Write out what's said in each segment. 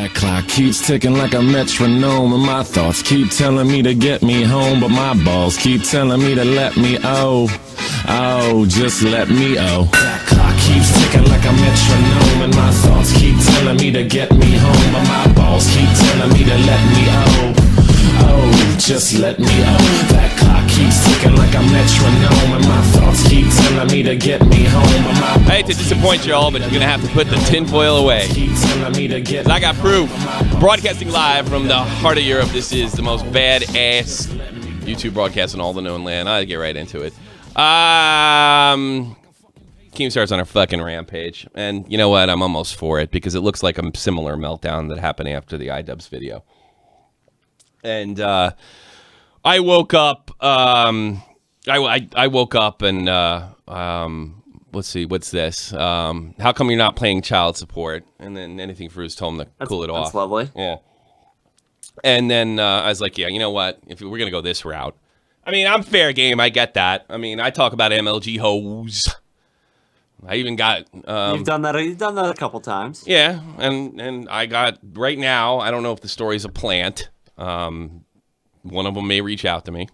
That clock keeps ticking like a metronome, and my thoughts keep telling me to get me home, but my balls keep telling me to let me just let me That clock keeps ticking like a metronome, and my thoughts keep telling me to get me home, but my balls keep telling me to let me just let me That clock keeps ticking like a metronome, and my thoughts keep telling me to get me home, but my I hate to disappoint you all, but you're going to have to put the tinfoil away. I got proof. Broadcasting live from the heart of Europe, this is the most badass YouTube broadcast in all the known land. I'll get right into it. Keemstar's on a fucking rampage. And you know what? I'm almost for it because it looks like a similar meltdown that happened after the iDubbbz video. And I woke up. I woke up and let's see, what's this? How come you're not paying child support? And then Anything4views told him to cool it off. That's lovely. Yeah. And then I was like, yeah, you know what? If we're gonna go this route, I mean, I'm fair game. I get that. I mean, I talk about MLG hoes. I even got. You've done that. You've done that a couple times. Yeah, and I got right now. I don't know if the story's a plant. One of them may reach out to me.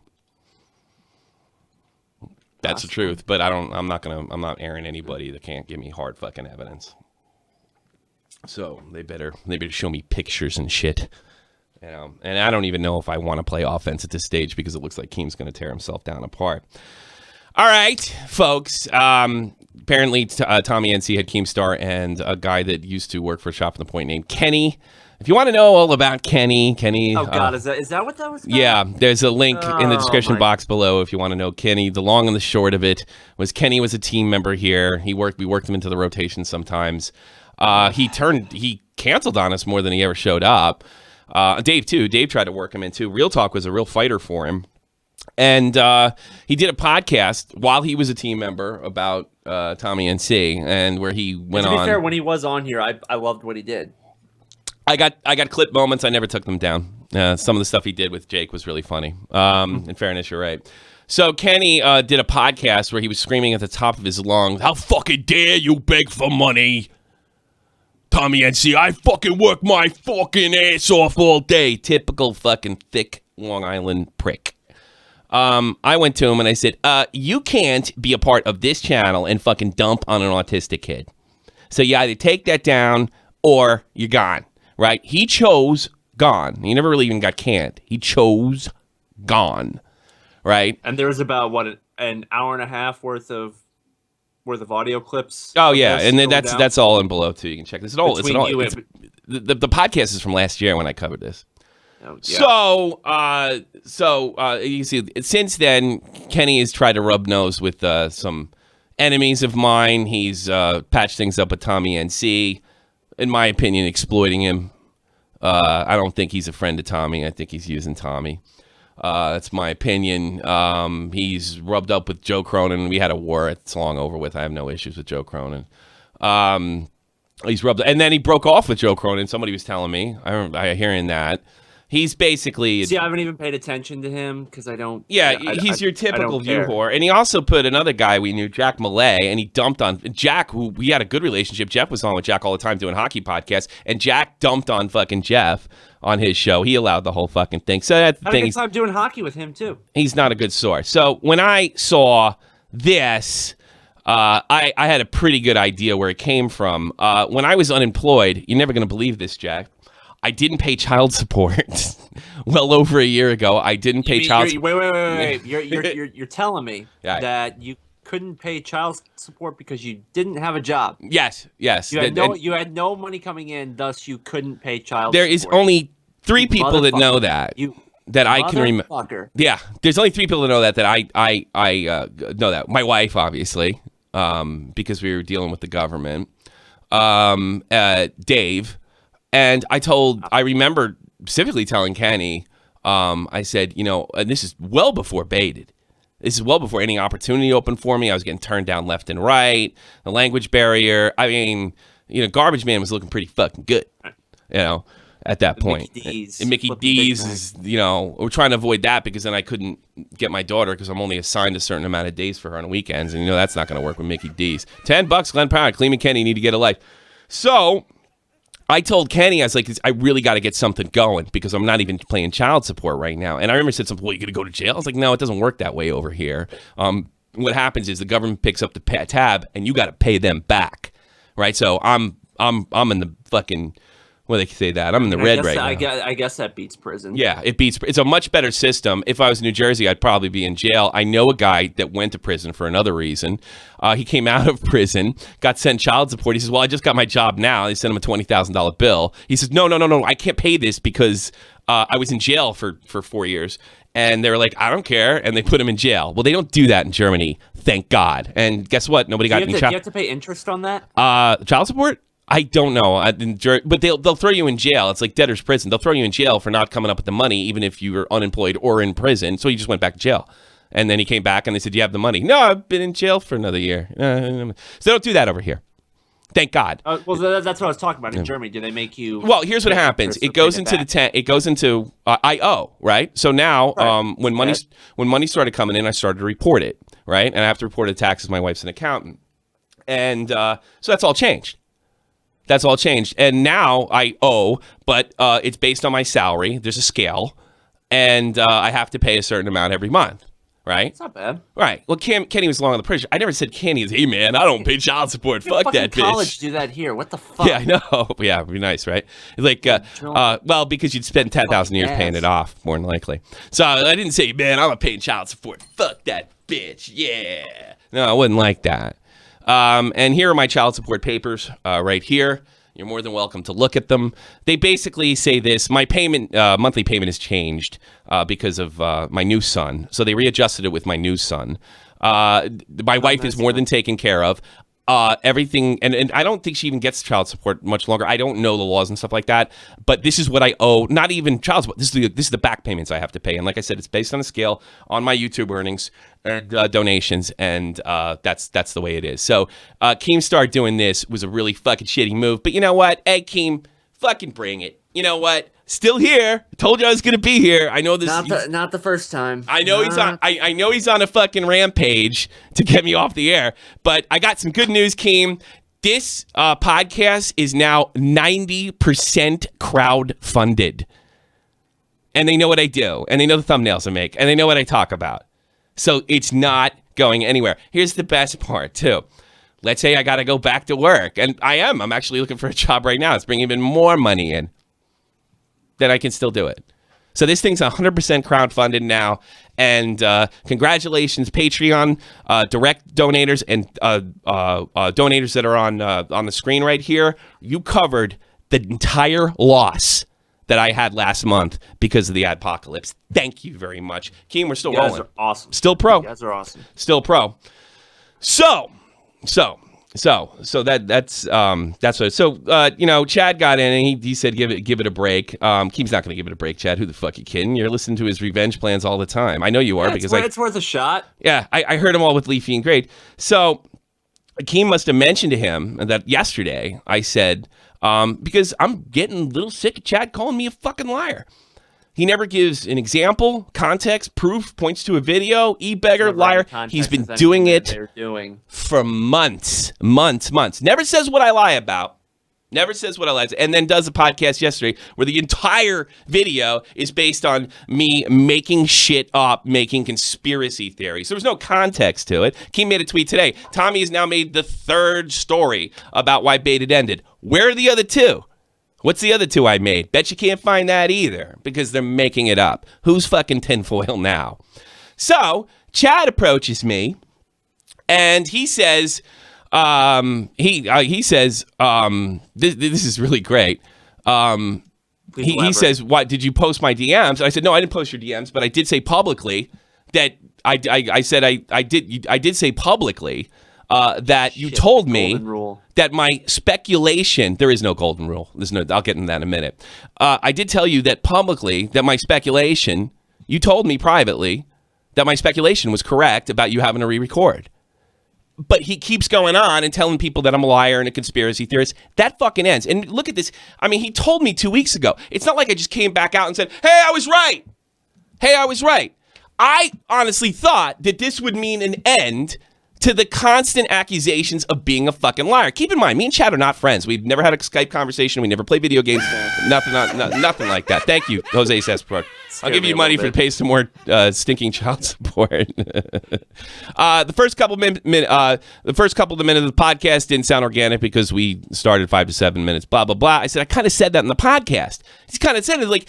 That's the truth, but I'm not airing anybody that can't give me hard fucking evidence. So they better show me pictures and shit. You know, and I don't even know if I want to play offense at this stage because it looks like Keem's going to tear himself down apart. All right, folks. Apparently, Tommy NC had Keemstar and a guy that used to work for Shop from the Point named Kenny. If you want to know all about Kenny. Oh God, is that what that was about? Yeah, there's a link in the description box below if you want to know Kenny. The long and the short of it was Kenny was a team member here. We worked him into the rotation sometimes. He canceled on us more than he ever showed up. Dave too. Dave tried to work him in too. Real Talk was a real fighter for him. And he did a podcast while he was a team member about Tommy NC, and where he went on. To be fair, when he was on here, I loved what he did. I got clip moments. I never took them down. Some of the stuff he did with Jake was really funny. In fairness, you're right. So Kenny did a podcast where he was screaming at the top of his lungs, "How fucking dare you beg for money, Tommy NC? I fucking work my fucking ass off all day." Typical fucking thick Long Island prick. I went to him and I said, you can't be a part of this channel and fucking dump on an autistic kid. So you either take that down or you're gone, right? He chose gone. He never really even got canned. He chose gone, right? And there was about, an hour and a half worth of audio clips. Oh, yeah. And then that's all in below, too. You can check this. The podcast is from last year when I covered this. Oh, yeah. So you can see since then, Kenny has tried to rub nose with some enemies of mine. He's patched things up with Tommy NC, in my opinion, exploiting him. I don't think he's a friend of Tommy. I think he's using Tommy. That's my opinion. He's rubbed up with Joe Cronin. We had a war. It's long over with. I have no issues with Joe Cronin. He's rubbed, and then he broke off with Joe Cronin. Somebody was telling me. I hearing that. He's basically... See, I haven't even paid attention to him because I don't... Yeah, he's your typical view whore. And he also put another guy we knew, Jack Millay, and he dumped on... Jack, who we had a good relationship. Jeff was on with Jack all the time doing hockey podcasts, and Jack dumped on fucking Jeff on his show. He allowed the whole fucking thing. So that's the thing. I had a good time doing hockey with him, too. He's not a good source. So when I saw this... I had a pretty good idea where it came from. When I was unemployed, you're never going to believe this, Jack. I didn't pay child support well over a year ago. I didn't pay child support. Wait. You're telling me that you couldn't pay child support because you didn't have a job. Yes. You had no money coming in, thus you couldn't pay child support. There is only 3 people that know that. That I can remember. Yeah, there's only 3 people that know that I know that. My wife, obviously, because we were dealing with the government. Dave. And I remember specifically telling Kenny, I said, and this is well before baited. This is well before any opportunity opened for me. I was getting turned down left and right, the language barrier. I mean, Garbage Man was looking pretty fucking good, at that point. Mickey D's is, we're trying to avoid that because then I couldn't get my daughter because I'm only assigned a certain amount of days for her on weekends. And, that's not going to work with Mickey D's. $10, Glenn Powell, Cleveland Kenny need to get a life. So... I told Kenny, I was like, I really got to get something going because I'm not even paying child support right now. And I remember he said something, well, you going to go to jail? I was like, no, it doesn't work that way over here. What happens is the government picks up the tab and you got to pay them back, right? So I'm in the fucking, what do they say that? I'm in the red right now. I guess that beats prison. Yeah, it's a much better system. If I was in New Jersey, I'd probably be in jail. I know a guy that went to prison for another reason. He came out of prison, got sent child support. He says, well, I just got my job now. They sent him a $20,000 bill. He says, no, I can't pay this because I was in jail for 4 years. And they were like, I don't care. And they put him in jail. Well, they don't do that in Germany, thank God. And guess what? Nobody got any child. Do you have to pay interest on that? Child support? I don't know, but they'll throw you in jail. It's like debtor's prison. They'll throw you in jail for not coming up with the money, even if you were unemployed or in prison. So he just went back to jail. And then he came back and they said, do you have the money? No, I've been in jail for another year. So they don't do that over here. Thank God. Well, that's what I was talking about. In Germany, do they make you? Well, here's what happens. It goes into it goes into I.O., right? So now, when money started coming in, I started to report it, right? And I have to report the taxes. My wife's an accountant, and so that's all changed. That's all changed. And now I owe, but it's based on my salary. There's a scale, and I have to pay a certain amount every month, right? It's not bad. Right. Well, Kenny was long on the pressure. I never said Kenny is, hey, man, I don't pay child support. Fuck that bitch. College do that here. What the fuck? Yeah, I know. Yeah, it'd be nice, right? Like, well, because you'd spend 10,000 years paying it off, more than likely. So I didn't say, man, I'm not paying child support. Fuck that bitch. Yeah. No, I wouldn't like that. And here are my child support papers right here. You're more than welcome to look at them. They basically say this. My payment, monthly payment has changed because of my new son. So they readjusted it with my new son. My wife is more than taken care of. Everything, and I don't think she even gets child support much longer. I don't know the laws and stuff like that, but this is what I owe. Not even child support. This is the back payments I have to pay, and like I said, it's based on a scale on my YouTube earnings and donations, and that's the way it is. So Keemstar doing this was a really fucking shitty move, but you know what? Hey, Keem, fucking bring it. You know what? Still here. Told you I was gonna be here. I know this. Not the first time. I know he's on. I know he's on a fucking rampage to get me off the air. But I got some good news, Keem. This podcast is now 90% crowd funded, and they know what I do, and they know the thumbnails I make, and they know what I talk about. So it's not going anywhere. Here's the best part too. Let's say I got to go back to work, and I am. I'm actually looking for a job right now. It's bringing even more money in. Then I can still do it. So this thing's 100% crowdfunded now, and congratulations, Patreon direct donators and donators that are on the screen right here. You covered the entire loss that I had last month because of the adpocalypse. Thank you very much, Keem. We're still rolling. You guys are awesome. Still pro. You guys are awesome. Still pro. So that's what. So you know, Chad got in and he said give it a break. Keem's not going to give it a break, Chad. Who the fuck you kidding? You're listening to his revenge plans all the time. I know you are because it's worth a shot. Yeah, I heard them all with Leafy and Great. So Keem must have mentioned to him that yesterday I said because I'm getting a little sick of Chad calling me a fucking liar. He never gives an example, context, proof, points to a video, e-beggar, liar. He's been doing it for months. Never says what I lie about. And then does a podcast yesterday where the entire video is based on me making shit up, making conspiracy theories. There was no context to it. Keem made a tweet today. Tommy has now made the third story about why Baited ended. Where are the other two? What's the other two I made? Bet you can't find that either because they're making it up. Who's fucking tinfoil now? So Chad approaches me and he says, this is really great. He says, "What did you post my DMs?" I said, "No, I didn't post your DMs, but I did say publicly that I did say publicly that you told me that my speculation, there is no golden rule. I'll get into that in a minute. I did tell you that publicly that my speculation, you told me privately that my speculation was correct about you having to re-record. But he keeps going on and telling people that I'm a liar and a conspiracy theorist. That fucking ends. And look at this. I mean, he told me 2 weeks ago. It's not like I just came back out and said, hey, I was right. I honestly thought that this would mean an end to the constant accusations of being a fucking liar. Keep in mind, me and Chad are not friends. We've never had a Skype conversation. We never play video games. Nothing like that. Thank you, Jose Sesport. I'll give you money to pay some more stinking child support. The first couple of minutes of the podcast didn't sound organic because we started 5 to 7 minutes. Blah blah blah. I said I kind of said that in the podcast. He's kind of said it like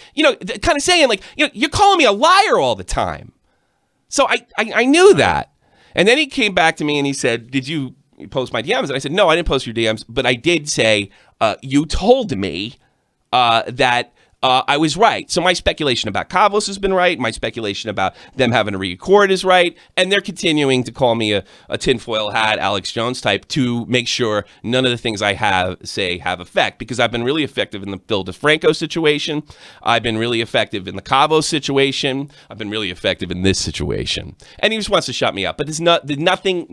kind of saying like you're calling me a liar all the time. So I knew that. And then he came back to me and he said, did you post my DMs? And I said, no, I didn't post your DMs, but I did say, you told me that I was right. So my speculation about Kavos has been right. My speculation about them having to re-record is right. And they're continuing to call me a tinfoil hat, Alex Jones type to make sure none of the things I have effect. Because I've been really effective in the Phil DeFranco situation. I've been really effective in the Kavos situation. I've been really effective in this situation. And he just wants to shut me up. But there's nothing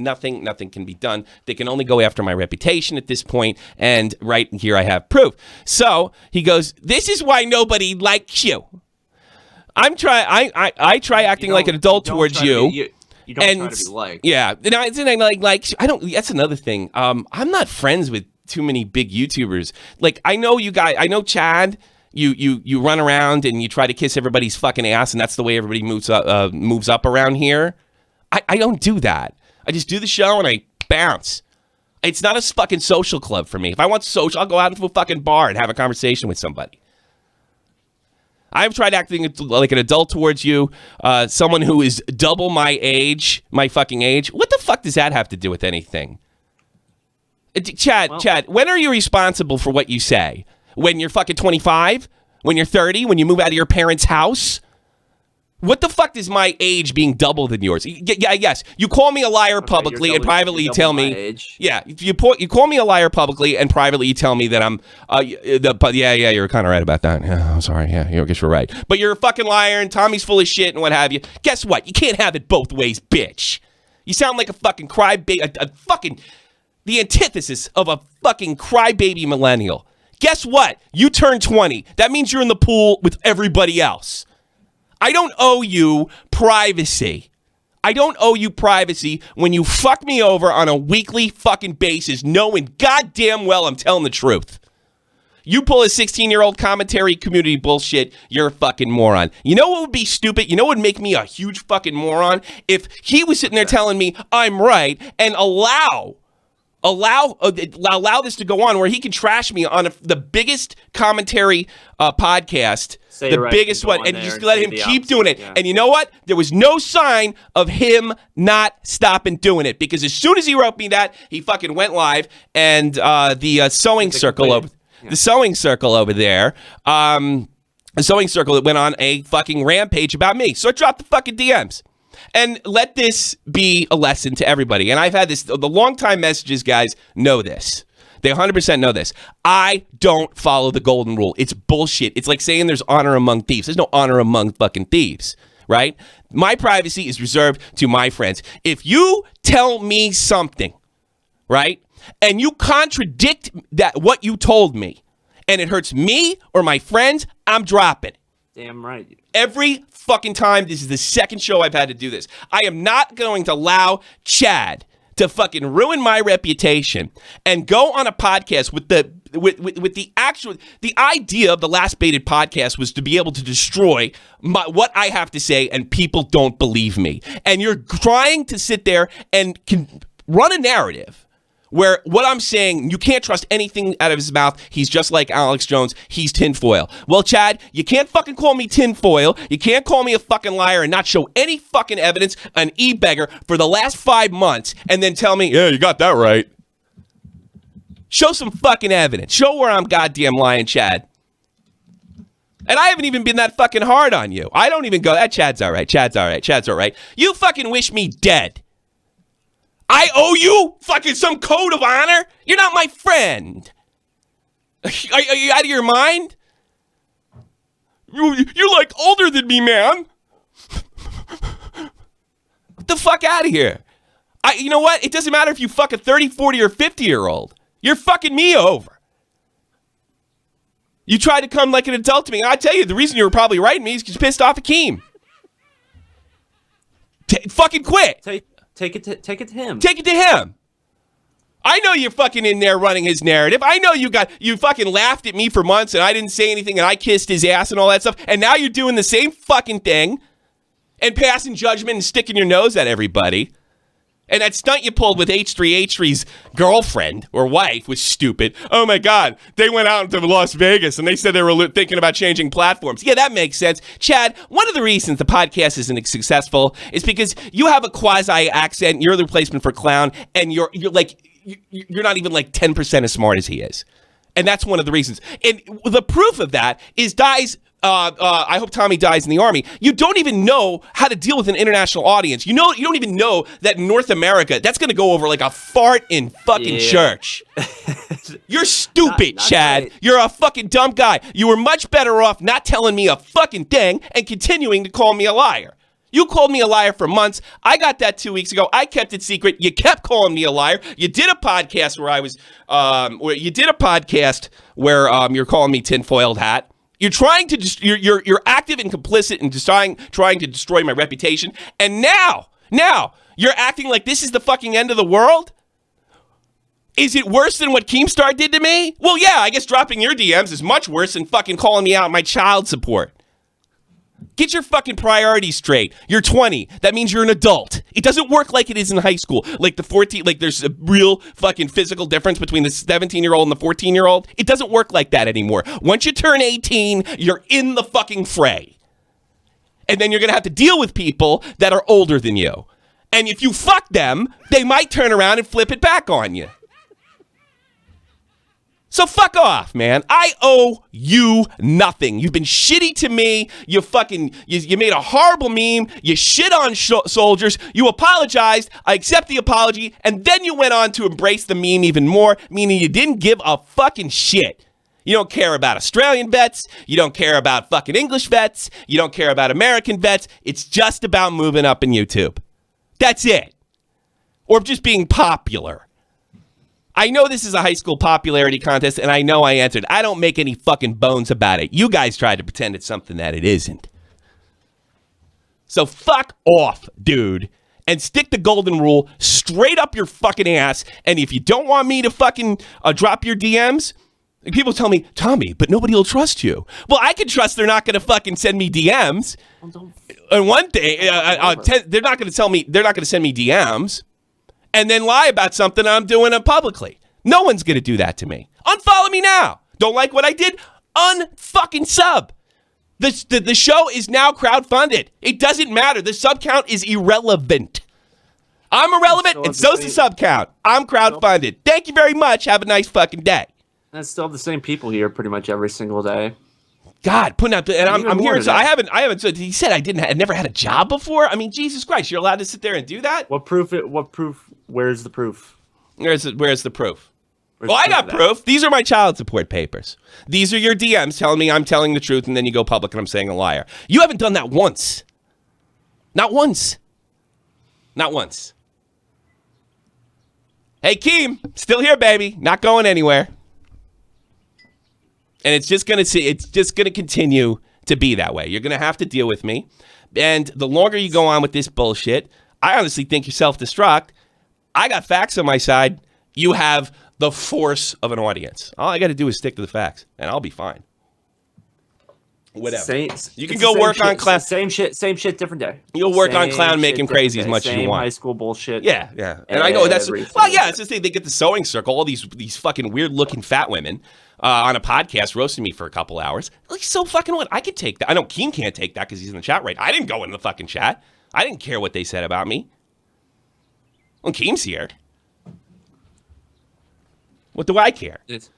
can be done. They can only go after my reputation at this point. And right here I have proof. So he goes, this is why nobody likes you. I try acting like an adult towards you. You don't try to be liked. Yeah, I don't. That's another thing. I'm not friends with too many big YouTubers. Like I know you guys. I know Chad. You run around and you try to kiss everybody's fucking ass, and that's the way everybody moves up around here. I don't do that. I just do the show and I bounce. It's not a fucking social club for me. If I want social, I'll go out into a fucking bar and have a conversation with somebody. I've tried acting like an adult towards you, someone who is double my fucking age. What the fuck does that have to do with anything? Chad, when are you responsible for what you say? When you're fucking 25? When you're 30? When you move out of your parents' house? What the fuck is my age being double than yours? Yeah, yes. You call me a liar publicly and privately you tell me. Yeah, you call me a liar publicly and privately you tell me that I'm. Yeah, you're kind of right about that. Yeah, I'm sorry. Yeah, I guess you're right. But you're a fucking liar and Tommy's full of shit and what have you. Guess what? You can't have it both ways, bitch. You sound like a fucking crybaby, the antithesis of a fucking crybaby millennial. Guess what? You turn 20. That means you're in the pool with everybody else. I don't owe you privacy. I don't owe you privacy when you fuck me over on a weekly fucking basis, knowing goddamn well I'm telling the truth. You pull a 16-year-old commentary community bullshit, you're a fucking moron. You know what would be stupid? You know what would make me a huge fucking moron? If he was sitting there telling me I'm right and allow this to go on where he can trash me on the biggest commentary podcast, biggest one, and just let him keep doing it. Yeah. And you know what? There was no sign of him not stopping doing it because as soon as he wrote me that, he fucking went live and the sewing circle over there. The sewing circle that went on a fucking rampage about me. So I dropped the fucking DMs. And let this be a lesson to everybody. And I've had this, the long-time messages guys know this. They 100% know this. I don't follow the golden rule. It's bullshit. It's like saying there's honor among thieves. There's no honor among fucking thieves, right? My privacy is reserved to my friends. If you tell me something, right, and you contradict what you told me, and it hurts me or my friends, I'm dropping. Damn right. Every fucking time. This is the second show I've had to do this. I am not going to allow Chad to fucking ruin my reputation and go on a podcast with the idea of the Last Baited podcast was to be able to destroy what I have to say and people don't believe me. And you're trying to sit there and run a narrative where what I'm saying, you can't trust anything out of his mouth. He's just like Alex Jones. He's tinfoil. Well, Chad, you can't fucking call me tinfoil. You can't call me a fucking liar and not show any fucking evidence, an e-beggar, for the last 5 months and then tell me, yeah, you got that right. Show some fucking evidence. Show where I'm goddamn lying, Chad. And I haven't even been that fucking hard on you. I don't even go, Chad's all right. Chad's all right. Chad's all right. You fucking wish me dead. I owe you fucking some code of honor? You're not my friend. Are you out of your mind? You're like older than me, man. Get the fuck out of here. You know what? It doesn't matter if you fuck a 30, 40, or 50-year-old. You're fucking me over. You tried to come like an adult to me. And I tell you, the reason you were probably writing me is because you pissed off Akeem. Fucking quit. take it to him. Take it to him. I know you're fucking in there running his narrative. I know you fucking laughed at me for months and I didn't say anything and I kissed his ass and all that stuff. And now you're doing the same fucking thing and passing judgment and sticking your nose at everybody. And that stunt you pulled with H3H3's girlfriend or wife was stupid. Oh my God, they went out to Las Vegas and they said they were thinking about changing platforms. Yeah, that makes sense. Chad, one of the reasons the podcast isn't successful is because you have a quasi accent. You're the replacement for clown, and you're not even like 10% as smart as he is. And that's one of the reasons. And the proof of that is I hope Tommy dies in the Army. You don't even know how to deal with an international audience. You don't even know that in North America, that's going to go over like a fart in fucking church. You're stupid, not Chad. Great. You're a fucking dumb guy. You were much better off not telling me a fucking thing and continuing to call me a liar. You called me a liar for months. I got that 2 weeks ago. I kept it secret. You kept calling me a liar. You did a podcast where you're calling me tinfoiled hat. You're trying to you're active and complicit in trying to destroy my reputation. And now you're acting like this is the fucking end of the world? Is it worse than what Keemstar did to me? Well, yeah, I guess dropping your DMs is much worse than fucking calling me out my child support. Get your fucking priorities straight. You're 20. That means you're an adult. It doesn't work like it is in high school. Like the 14, like there's a real fucking physical difference between the 17-year-old and the 14-year-old. It doesn't work like that anymore. Once you turn 18, you're in the fucking fray. And then you're going to have to deal with people that are older than you. And if you fuck them, they might turn around and flip it back on you. So fuck off, man. I owe you nothing. You've been shitty to me. You made a horrible meme. You shit on soldiers. You apologized. I accept the apology. And then you went on to embrace the meme even more, meaning you didn't give a fucking shit. You don't care about Australian vets. You don't care about fucking English vets. You don't care about American vets. It's just about moving up in YouTube. That's it. Or just being popular. I know this is a high school popularity contest, and I know I answered. I don't make any fucking bones about it. You guys tried to pretend it's something that it isn't. So fuck off, dude, and stick the golden rule straight up your fucking ass. And if you don't want me to fucking drop your DMs, people tell me, Tommy, but nobody will trust you. Well, I can trust they're not going to fucking send me DMs. And one day, they're not going to tell me, they're not going to send me DMs. And then lie about something I'm doing publicly. No one's going to do that to me. Unfollow me now. Don't like what I did? Unfucking sub. The show is now crowdfunded. It doesn't matter. The sub count is irrelevant. I'm irrelevant, and so's the sub count. I'm crowdfunded. Thank you very much. Have a nice fucking day. That's still the same people here pretty much every single day. God, putting out and I'm here. So I haven't. He said I never had a job before. I mean, Jesus Christ, you're allowed to sit there and do that? What proof? Where's the proof? Where's the proof? I got proof. These are my child support papers. These are your DMs telling me I'm telling the truth, and then you go public and I'm saying a liar. You haven't done that once. Not once. Not once. Hey, Keem, still here, baby. Not going anywhere. And it's just gonna continue to be that way. You're gonna have to deal with me. And the longer you go on with this bullshit, I honestly think you're self-destruct. I got facts on my side. You have the force of an audience. All I got to do is stick to the facts, and I'll be fine. Whatever. You can go work on clown. Same shit, different day. You'll work on clown making crazy as much as you want. High school bullshit. Yeah. And I know that's it's just they get the sewing circle. All these fucking weird looking fat women on a podcast roasting me for a couple hours. Like, so fucking what? I could take that. I know Keen can't take that because he's in the chat right. I didn't go in the fucking chat. I didn't care what they said about me. Well, Keem's here. What do I care? It's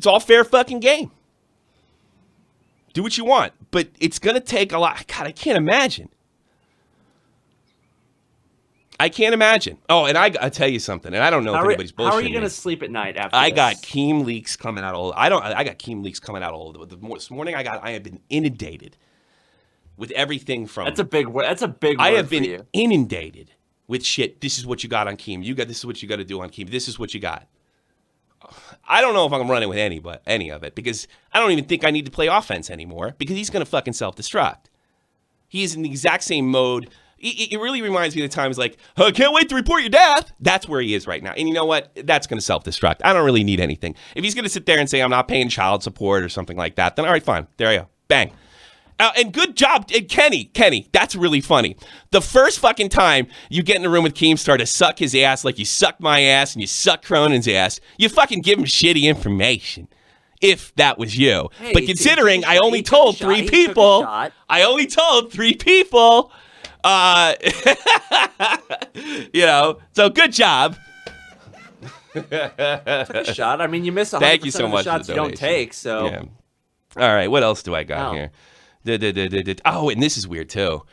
all fair fucking game. Do what you want, but it's going to take a lot. God, I can't imagine. Oh, and I tell you something, and I don't know if anybody's bullshitting. How are you going to sleep at night after I got Keem leaks coming out all. I got Keem leaks coming out all. This morning I have been inundated with everything from. That's a big word. I have been inundated with shit. This is what you got on Keem. This is what you got to do on Keem. This is what you got. I don't know if I'm running with any of it because I don't even think I need to play offense anymore because he's going to fucking self-destruct. He is in the exact same mode. It really reminds me of the times like, I can't wait to report your death. That's where he is right now. And you know what? That's going to self-destruct. I don't really need anything. If he's going to sit there and say, I'm not paying child support or something like that, then all right, fine. There you go. Bang. And good job, Kenny, that's really funny. The first fucking time you get in the room with Keemstar to suck his ass like you sucked my ass and you suck Cronin's ass, you fucking give him shitty information. If that was you. Hey, but considering I only told 3 people, so good job. Took a shot. I mean, you miss 100% Thank you so of much the shots you don't take, so. Yeah. All right, what else do I got here? Oh, and this is weird too.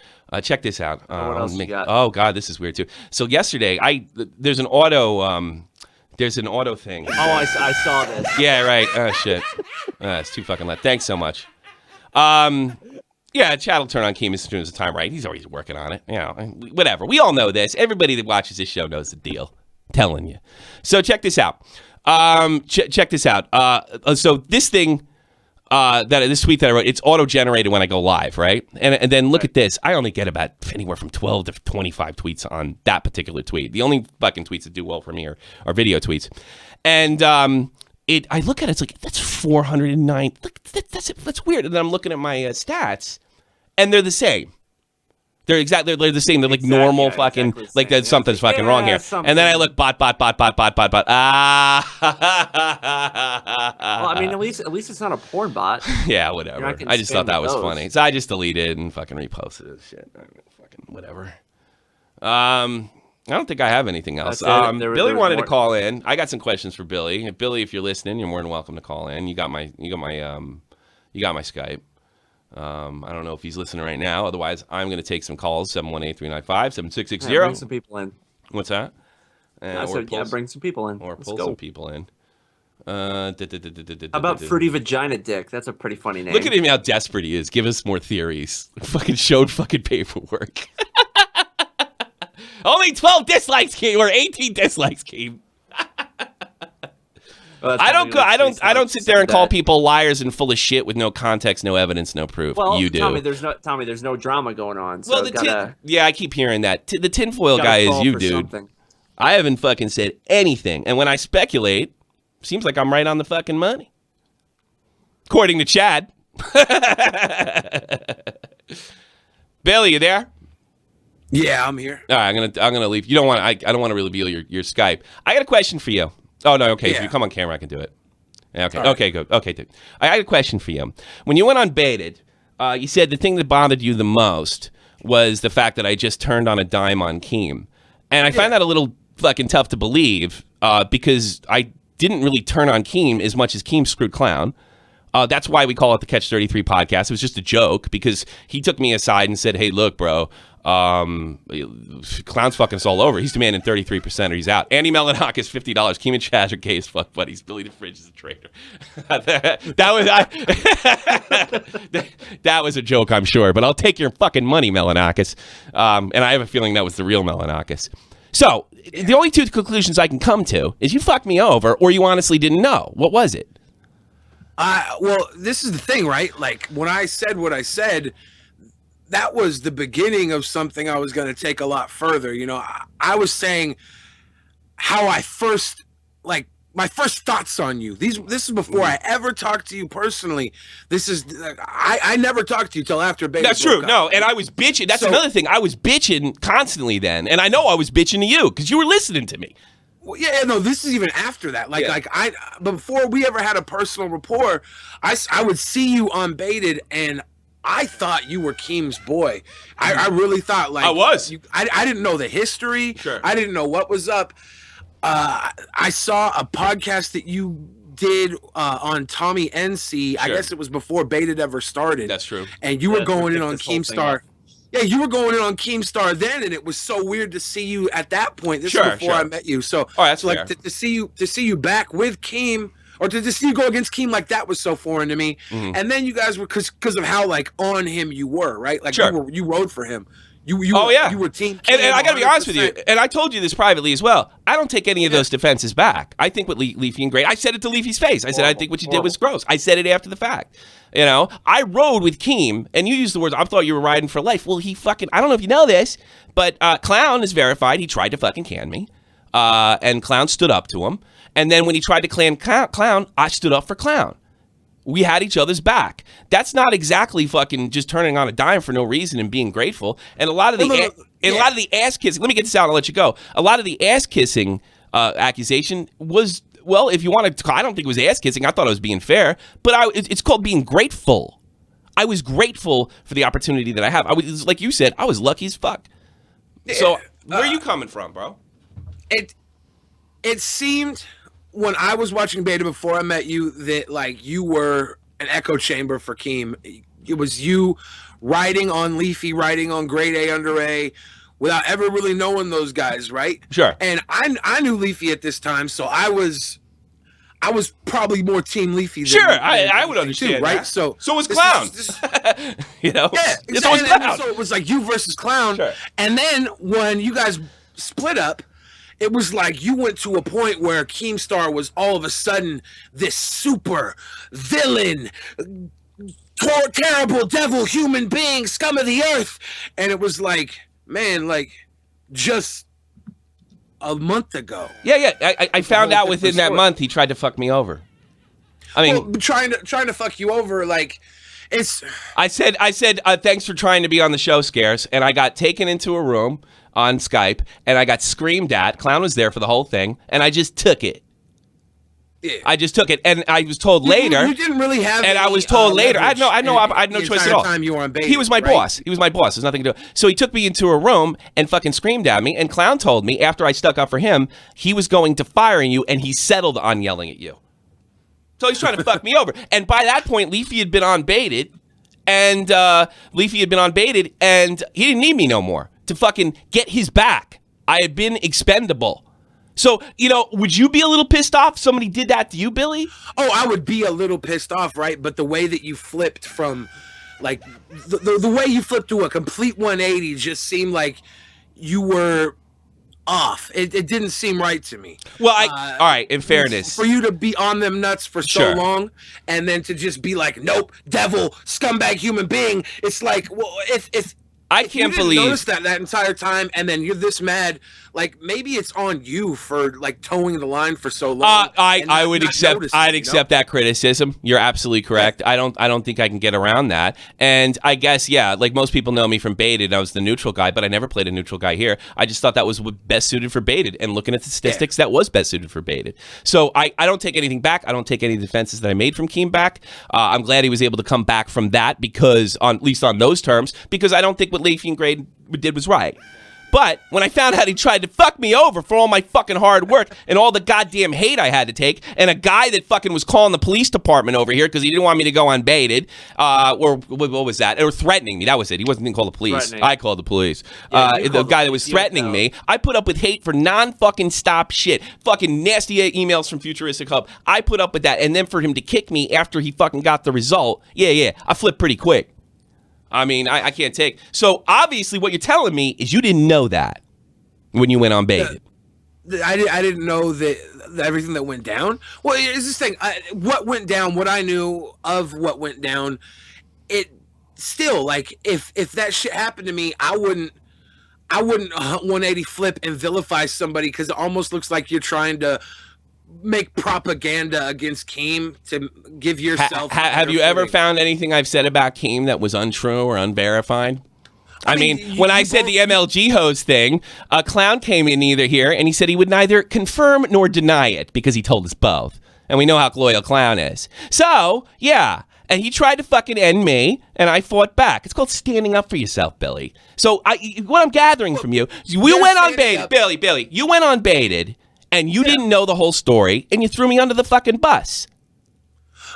Check this out. What else you got? Oh God, this is weird too. So yesterday, there's an auto thing. Oh, I saw this. Yeah, right. Oh shit. It's too fucking late. Thanks so much. Yeah, Chad will turn on Keem as soon as the time right. He's always working on it. You know, whatever. We all know this. Everybody that watches this show knows the deal. I'm telling you. So check this out. Check this out. So this thing. This tweet that I wrote, it's auto-generated when I go live, right? And then look at this. I only get about anywhere from 12 to 25 tweets on that particular tweet. The only fucking tweets that do well for me are video tweets. And I look at it, it's like, that's 409. Look, that's weird. And then I'm looking at my stats, and they're the same. They're the same. They're like normal fucking, like there's something's fucking wrong here. And then I look bot. Well, I mean, at least it's not a porn bot. Yeah, whatever. I just thought that was funny. So I just deleted it and fucking reposted it. Shit. Fucking whatever. I don't think I have anything else. Billy wanted to call in. I got some questions for Billy. Billy, if you're listening, you're more than welcome to call in. You got my Skype. I don't know if he's listening right now. Otherwise, I'm going to take some calls, 718-395-7660. Bring some people in. What's that? Bring some people in. Or pull some people in. How about Fruity Vagina Dick? That's a pretty funny name. Look at him, how desperate he is. Give us more theories. Fucking showed fucking paperwork. Only 12 dislikes came, or 18 dislikes came. I don't sit there and call people liars and full of shit with no context, no evidence, no proof. Well, you do. Tommy, there's no drama going on. So well, yeah, I keep hearing that. The tinfoil guy is you, dude. Something. I haven't fucking said anything, and when I speculate, seems like I'm right on the fucking money, according to Chad. Billy, you there? Yeah, I'm here. All right, I'm gonna leave. You don't want. I don't want to reveal your Skype. I got a question for you. Oh, no, okay, so you come on camera, I can do it. Yeah, okay, okay, good. Okay, dude. I got a question for you. When you went on Baited, you said the thing that bothered you the most was the fact that I just turned on a dime on Keem. And I find that a little fucking tough to believe because I didn't really turn on Keem as much as Keem screwed Clown. That's why we call it the Catch 33 podcast. It was just a joke because he took me aside and said, hey, look, bro, Clown's fucking us all over. He's demanding 33% or he's out. Andy Melanakis, $50. Keem and Chad are gay as fuck buddies. Billy the Fridge is a traitor. That was a joke, I'm sure. But I'll take your fucking money, Melanakis. And I have a feeling that was the real Melanakis. So the only two conclusions I can come to is you fucked me over or you honestly didn't know. What was it? Well, this is the thing, right? Like when I said what I said, that was the beginning of something I was going to take a lot further. You know, I was saying how I first, like, my first thoughts on you. This is before I ever talked to you personally. This is, I never talked to you till after Baby. That's true. No, and I was bitching. That's another thing. I was bitching constantly then. And I know I was bitching to you because you were listening to me. Well, yeah, no, this is even after that. Before we ever had a personal rapport, I would see you on Baited and I thought you were Keem's boy. I really thought I was. I didn't know the history. Sure. I didn't know what was up. I saw a podcast that you did on Tommy NC. Sure. I guess it was before Baited ever started. That's true. And you were going in on Keemstar. Yeah, you were going in on Keemstar then, and it was so weird to see you at that point. This is before I met you. So, that's fair. To see you back with Keem, or to see you go against Keem like that was so foreign to me. Mm-hmm. And then you guys were because of how on him you were, right? Like you rode for him. You were team. And I got to be honest with you, and I told you this privately as well. I don't take any of those defenses back. I think what Leafy and Gray, I said it to Leafy's face. I said, I think what you did was gross. I said it after the fact. You know, I rode with Keem, and you used the words, I thought you were riding for life. Well, I don't know if you know this, but Clown is verified. He tried to fucking can me, and Clown stood up to him. And then when he tried to can Clown, I stood up for Clown. We had each other's back. That's not exactly fucking just turning on a dime for no reason and being grateful. And a lot of the ass kissing. Let me get this out and I'll let you go. A lot of the ass kissing accusation was, well, if you want to, I don't think it was ass kissing. I thought it was being fair, but it's called being grateful. I was grateful for the opportunity that I have. I was, like you said, I was lucky as fuck. So where are you coming from, bro? It seemed, when I was watching Beta before I met you, that like you were an echo chamber for Keem. It was you riding on Leafy, riding on grade A under A, without ever really knowing those guys, right? Sure. And I knew Leafy at this time, so I was probably more Team Leafy. Sure, I would understand too, right? That. So was Clown. You know, yeah, exactly. So was Clown. So it was like you versus Clown. Sure. And then when you guys split up, it was like you went to a point where Keemstar was all of a sudden this super villain, terrible devil human being, scum of the earth. And it was like, man, like just a month ago. Yeah. I found out within that month he tried to fuck me over. I mean, trying to fuck you over, like it's. I said, thanks for trying to be on the show, Scares, and I got taken into a room on Skype, and I got screamed at. Clown was there for the whole thing, and I just took it. Yeah. I just took it, and I was told later. You didn't really have. And I was told later. I had no choice at all. Time you were on Beta, he was my boss. He was my boss. There's nothing to do. So he took me into a room and fucking screamed at me. And Clown told me after I stuck up for him, he was going to fire you, and he settled on yelling at you. So he's trying to fuck me over. And by that point, Leafy had been unbaited, and he didn't need me no more to fucking get his back. I had been expendable. So, you know, would you be a little pissed off if somebody did that to you, Billy? Oh, I would be a little pissed off, right? But the way that you flipped from, like, the way you flipped to a complete 180 just seemed like you were off. It didn't seem right to me. Well, all right, in fairness. For you to be on them nuts for so long and then to just be like, nope, devil, scumbag human being. It's like, well, if I can't believe notice that entire time, and then you're this mad. Like maybe it's on you for like towing the line for so long. I would accept. I'd accept that criticism. You're absolutely correct. Yeah. I don't think I can get around that. And I guess like most people know me from Baited. I was the neutral guy, but I never played a neutral guy here. I just thought that was best suited for Baited. And looking at the statistics, that was best suited for Baited. So I don't take anything back. I don't take any defenses that I made from Keem back. I'm glad he was able to come back from that because at least on those terms, because I don't think what Leafy and Gray did was right. But when I found out he tried to fuck me over for all my fucking hard work and all the goddamn hate I had to take, and a guy that fucking was calling the police department over here because he didn't want me to go unbaited, or what was that? Or threatening me. That was it. He didn't call the police. I called the police. The guy that was threatening me. I put up with hate for non-fucking stop shit. Fucking nasty emails from Futuristic Hub. I put up with that. And then for him to kick me after he fucking got the result, I flipped pretty quick. I mean, I can't take. So obviously, what you're telling me is you didn't know that when you went on Baited. I didn't know that everything that went down. Well, it's this thing. What went down? What I knew of what went down. It still like if that shit happened to me, I wouldn't 180 flip and vilify somebody because it almost looks like you're trying to make propaganda against Keem to give yourself. Have you ever found anything I've said about Keem that was untrue or unverified? I mean, when I said the MLG host thing, a Clown came in here and he said he would neither confirm nor deny it because he told us both. And we know how loyal Clown is. So, yeah. And he tried to fucking end me, and I fought back. It's called standing up for yourself, Billy. So what I'm gathering from you, we went on Baited. Billy, you went on Baited. And you didn't know the whole story, and you threw me under the fucking bus.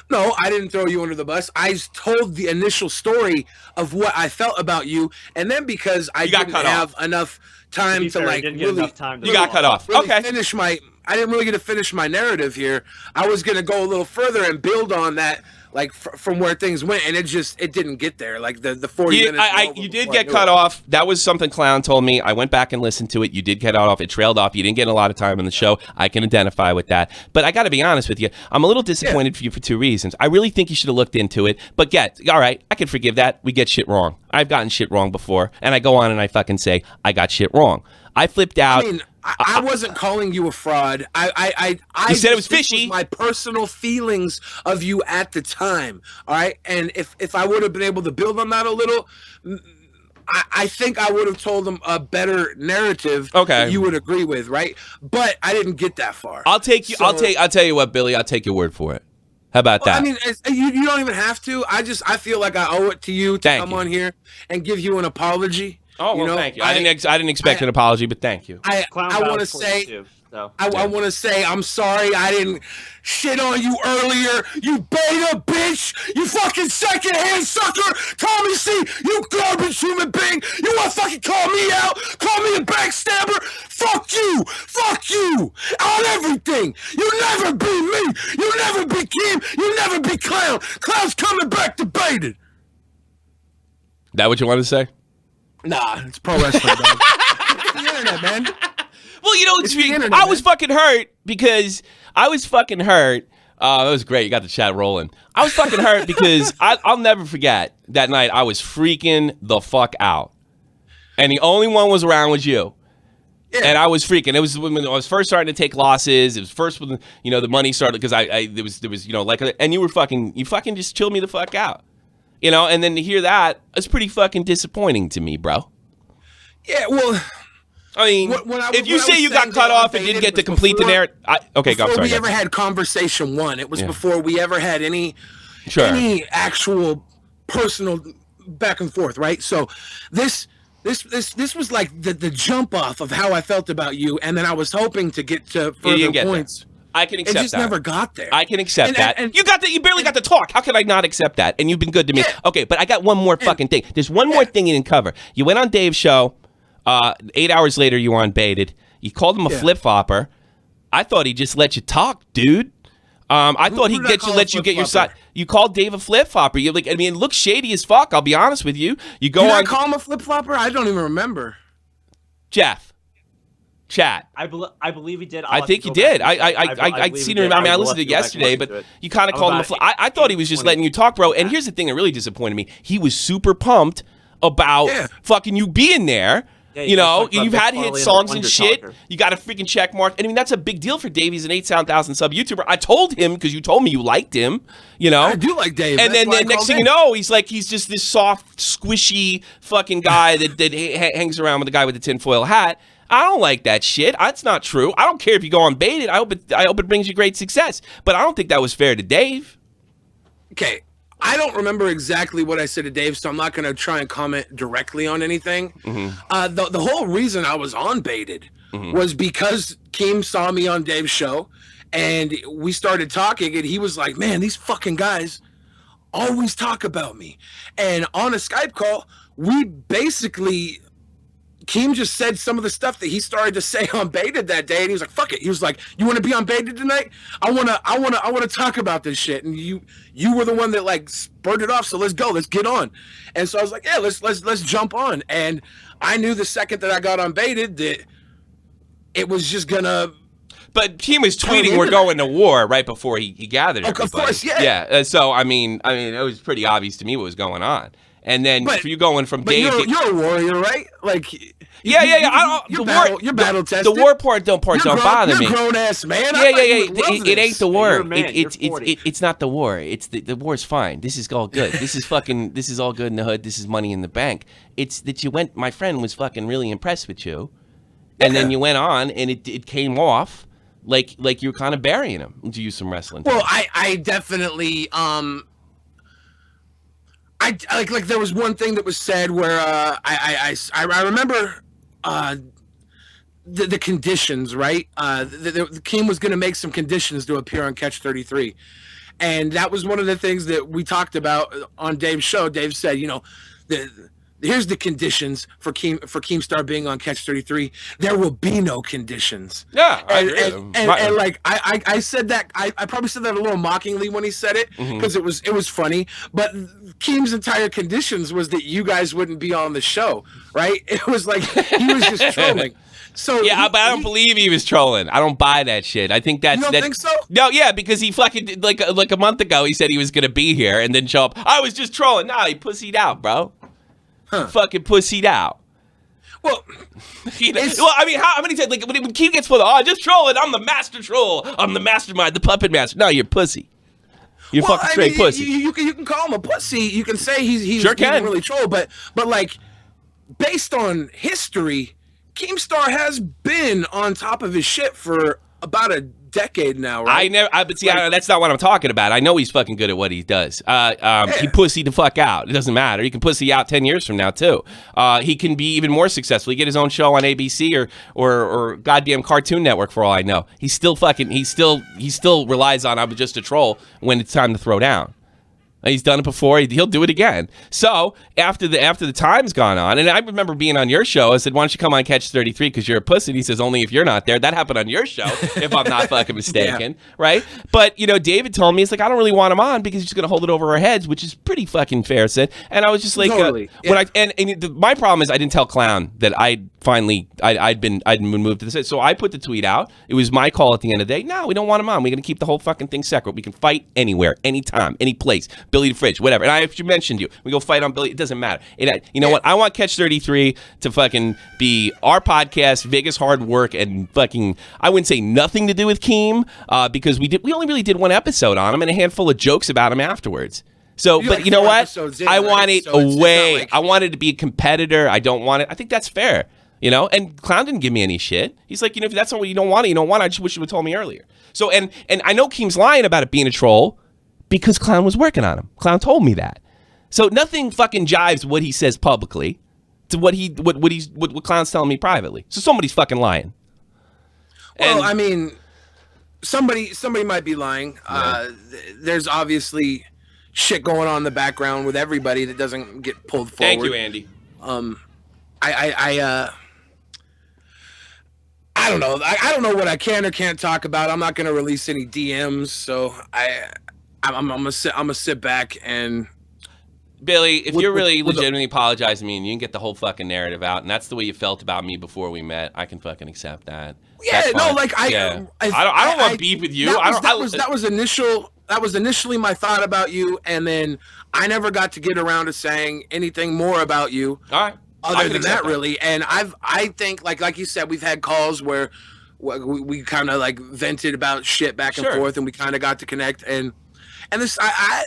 No, I didn't throw you under the bus. I told the initial story of what I felt about you, and then because I didn't have enough time to like really, you got cut off. Okay. Finish my. I didn't really get to finish my narrative here. I was going to go a little further and build on that like from where things went, and it didn't get there. Like the 40 minutes. You did get cut off. That was something Clown told me. I went back and listened to it. You did get off. It trailed off. You didn't get a lot of time on the show. I can identify with that. But I got to be honest with you. I'm a little disappointed for you for two reasons. I really think you should have looked into it. But all right, I can forgive that. We get shit wrong. I've gotten shit wrong before, and I go on and I fucking say I got shit wrong. I flipped out. I mean, I wasn't calling you a fraud. I you said it was fishy. Was my personal feelings of you at the time. All right. And if I would have been able to build on that a little, I think I would have told them a better narrative that you would agree with. Right. But I didn't get that far. I'll take you. So, I'll tell you what, Billy, I'll take your word for it. How about that? I mean, you don't even have to. I feel like I owe it to you to come on here and give you an apology. Oh, well, thank you. I didn't expect an apology, but thank you. I want to say, I want to say I'm sorry I didn't shit on you earlier. You beta bitch. You fucking secondhand sucker. Tommy C, you garbage human being. You want to fucking call me out? Call me a backstabber? Fuck you. Fuck you. On everything. You never be me. You never be Kim. You never be Clown. Clown's coming back to baited. That what you want to say? Nah, it's pro wrestling, dog. It's the internet, man. Well, you know, I was fucking hurt because I was fucking hurt. That was great. You got the chat rolling. I was fucking hurt because I'll never forget that night. I was freaking the fuck out, and the only one was around was you. Yeah. And I was freaking. It was when I was first starting to take losses. It was first when the money started because there was like and you fucking just chilled me the fuck out. And then to hear that, it's pretty fucking disappointing to me, bro. Yeah, well, I mean, if you say you got cut off and didn't get to complete the narrative, okay, go. I'm sorry. Before we ever had conversation one, it was before we ever had any actual personal back and forth, right? So this was like the jump off of how I felt about you, and then I was hoping to get to further points. There. I can accept that. It just never got there. I can accept that. And you got that. You barely got to talk. How can I not accept that? And you've been good to me. Yeah. Okay, but I got one more fucking thing. There's one more thing you didn't cover. You went on Dave's show. 8 hours later, you were on Baited. You called him a flip-flopper. I thought he just let you talk, dude. I thought he'd let you get your side. You called Dave a flip-flopper. You're like, I mean, it looks shady as fuck. I'll be honest with you. You go Did on. I call him a flip-flopper? I don't even remember. Jeff. Chat. I believe he did. I think he did. I seen him. I mean, I listened to it yesterday, but you kind of called him a flip. I thought he was just letting you talk, bro. And here's the thing that really disappointed me. He was super pumped about fucking you being there. Yeah, you've had hit songs and shit. You got a freaking check mark. And I mean, that's a big deal for Dave. He's an 8,000 sub YouTuber. I told him because you told me you liked him. I do like Dave. And then next thing you know, he's just this soft, squishy fucking guy that hangs around with the guy with the tinfoil hat. I don't like that shit. That's not true. I don't care if you go on Baited. I hope it brings you great success. But I don't think that was fair to Dave. Okay. I don't remember exactly what I said to Dave, so I'm not going to try and comment directly on anything. Mm-hmm. The whole reason I was on Baited was because Keem saw me on Dave's show, and we started talking, and he was like, man, these fucking guys always talk about me. And on a Skype call, we basically... Keem just said some of the stuff that he started to say on Baited that day, and he was like, "Fuck it." He was like, "You want to be on Baited tonight? I wanna talk about this shit." And you were the one that like spurred it off, so let's go, let's get on. And so I was like, "Yeah, let's jump on." And I knew the second that I got on Baited that it was just gonna. But Keem was tweeting, "We're going to war" right before he gathered everybody. Of course, yeah. Yeah. So I mean, it was pretty obvious to me what was going on. And then for you going from Dave, you're a warrior, right? Like, You're battle tested. The war part don't bother me. You're a grown ass man. Yeah. It ain't the war. It's not the war. It's the war's fine. This is all good. This is all good in the hood. This is money in the bank. It's that you went. My friend was fucking really impressed with you, and then you went on, and it came off like you were kind of burying him, to use some wrestling. Well, I definitely I like there was one thing that was said where I remember the conditions, right? The Keem was going to make some conditions to appear on Catch 33, and that was one of the things that we talked about on Dave's show. Dave said, here's the conditions for Keemstar being on Catch 33. There will be no conditions. Yeah, and like I said that I probably said that a little mockingly when he said it because it was funny. But Keem's entire conditions was that you guys wouldn't be on the show, right? It was like he was just trolling. So yeah, but I don't believe he was trolling. I don't buy that shit. I think that's you don't think so? No, yeah, because he fucking like a month ago he said he was gonna be here and then show up. I was just trolling. Nah, he pussied out, bro. Fucking pussied out. Well, I mean, how many times like when Keem gets full of just trolling? I'm the master troll. I'm the mastermind, the puppet master. No, you're pussy. You're fucking straight pussy. You can call him a pussy. You can say he's sure can. really troll, but like based on history, Keemstar has been on top of his shit for about a decade now, right? But see, that's not what I'm talking about. I know he's fucking good at what he does. He pussied the fuck out. It doesn't matter. He can pussy out 10 years from now too. He can be even more successful. He get his own show on ABC or goddamn Cartoon Network for all I know. He still relies on I'm just a troll when it's time to throw down. He's done it before. He'll do it again. So after the time's gone on, and I remember being on your show, I said, why don't you come on Catch 33 because you're a pussy? And he says, only if you're not there. That happened on your show, if I'm not fucking mistaken, right? But, David told me, he's like, I don't really want him on because he's going to hold it over our heads, which is pretty fucking fair, Sid. And I was just like, totally. My problem is I didn't tell Clown that I'd been moved to this. So I put the tweet out. It was my call at the end of the day. No, we don't want him on. We're going to keep the whole fucking thing separate. We can fight anywhere, anytime, any place. Billy the Fridge, whatever. And I mentioned you. We go fight on Billy. It doesn't matter. What? I want Catch 33 to fucking be our podcast, Vegas hard work, and fucking, I wouldn't say nothing to do with Keem, because we only really did one episode on him and a handful of jokes about him afterwards. So, but you know what? I want it away. Like... I want it to be a competitor. I don't want it. I think that's fair. And Clown didn't give me any shit. He's like, if that's not what you don't want, I just wish you would have told me earlier. So, and I know Keem's lying about it being a troll because Clown was working on him. Clown told me that. So nothing fucking jives what he says publicly to what Clown's telling me privately. So somebody's fucking lying. Well, I mean, somebody might be lying. Yeah. There's obviously shit going on in the background with everybody that doesn't get pulled forward. Thank you, Andy. I don't know. I don't know what I can or can't talk about. I'm not going to release any DMs, so I'm gonna sit back and. Billy, if you're really legitimately apologizing to me and you can get the whole fucking narrative out, and that's the way you felt about me before we met, I can fucking accept that. Yeah, no, like I don't want beef with you. That was initially my thought about you, and then I never got to get around to saying anything more about you. All right. Other than that, really. And I think like you said, we've had calls where we kind of like vented about shit back and forth, and we kind of got to connect. And this,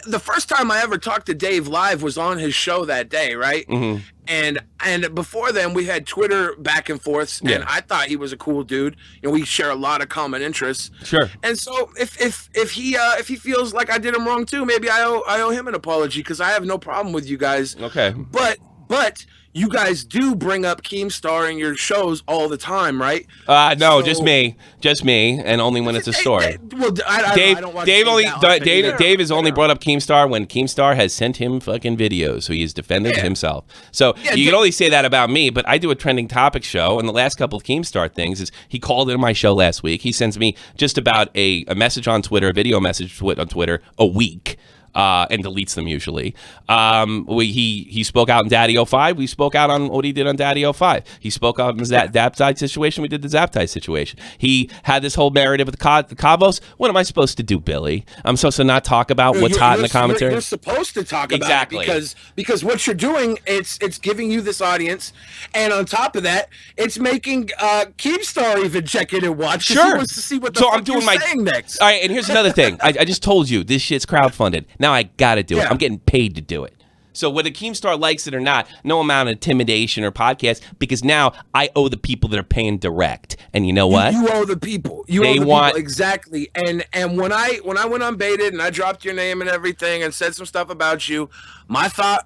the first time I ever talked to Dave live was on his show that day, right? Mm-hmm. And before then, we had Twitter back and forths, and I thought he was a cool dude. We share a lot of common interests. Sure. And so if he feels like I did him wrong too, maybe I owe him an apology because I have no problem with you guys. Okay. But you guys do bring up Keemstar in your shows all the time, right? No, just me, and only when it's a story. Dave has only brought up Keemstar when Keemstar has sent him fucking videos, so he has defended himself. So you can only say that about me, but I do a trending topic show, and the last couple of Keemstar things is he called into my show last week. He sends me just about a message on Twitter, a video message on Twitter a week. And deletes them usually. He spoke out in Daddy 05. We spoke out on what he did on Daddy 05. He spoke out in the Zaptide situation. We did the Zaptide situation. He had this whole narrative with the Cabos. What am I supposed to do, Billy? I'm supposed to not talk about what's hot in the commentary? You're supposed to talk about it because what you're doing, it's giving you this audience, and on top of that, it's making Keemstar even check in and watch. Sure. He wants to see what the fuck you're saying next. All right, and here's another thing. I just told you, this shit's crowdfunded. Now I gotta do it. I'm getting paid to do it. So whether Keemstar likes it or not, no amount of intimidation or podcast, because now I owe the people that are paying direct. And you know what? You owe the people. People exactly. And when I went unbaited and I dropped your name and everything and said some stuff about you, my thought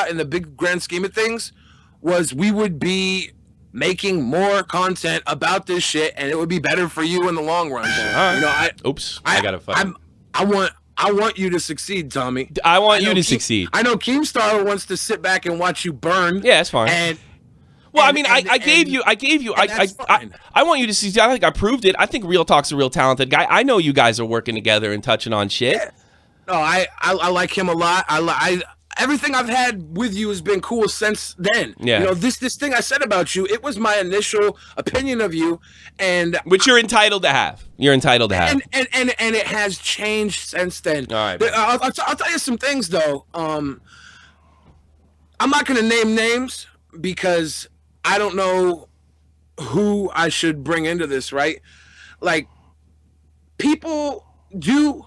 in the big grand scheme of things was we would be making more content about this shit, and it would be better for you in the long run. I gotta fuck. I want you to succeed, Tommy. I want you to succeed. I know Keemstar wants to sit back and watch you burn. Yeah, that's fine. I gave you. That's fine. I want you to see. I think I proved it. I think Real Talk's a real talented guy. I know you guys are working together and touching on shit. Yeah. No, I like him a lot. Everything I've had with you has been cool since then. Yeah. You know, this thing I said about you, it was my initial opinion of you, and which you're entitled to have. You're entitled to have. And it has changed since then. All right. I'll tell you some things though. I'm not going to name names because I don't know who I should bring into this, right? Like, people do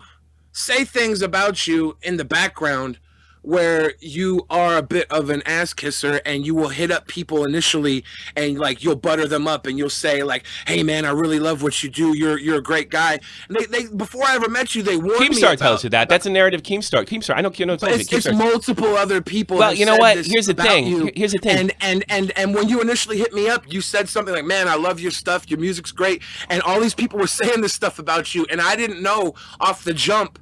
say things about you in the background where you are a bit of an ass kisser, and you will hit up people initially and like you'll butter them up and you'll say like, "Hey man, I really love what you do. You're a great guy." And they before I ever met you, they warned me. Keemstar tells you that. That's a narrative. Keemstar. I know. It's multiple other people. Well, you know what? Here's the thing. Here's the thing. And when you initially hit me up, you said something like, "Man, I love your stuff. Your music's great." And all these people were saying this stuff about you, and I didn't know off the jump,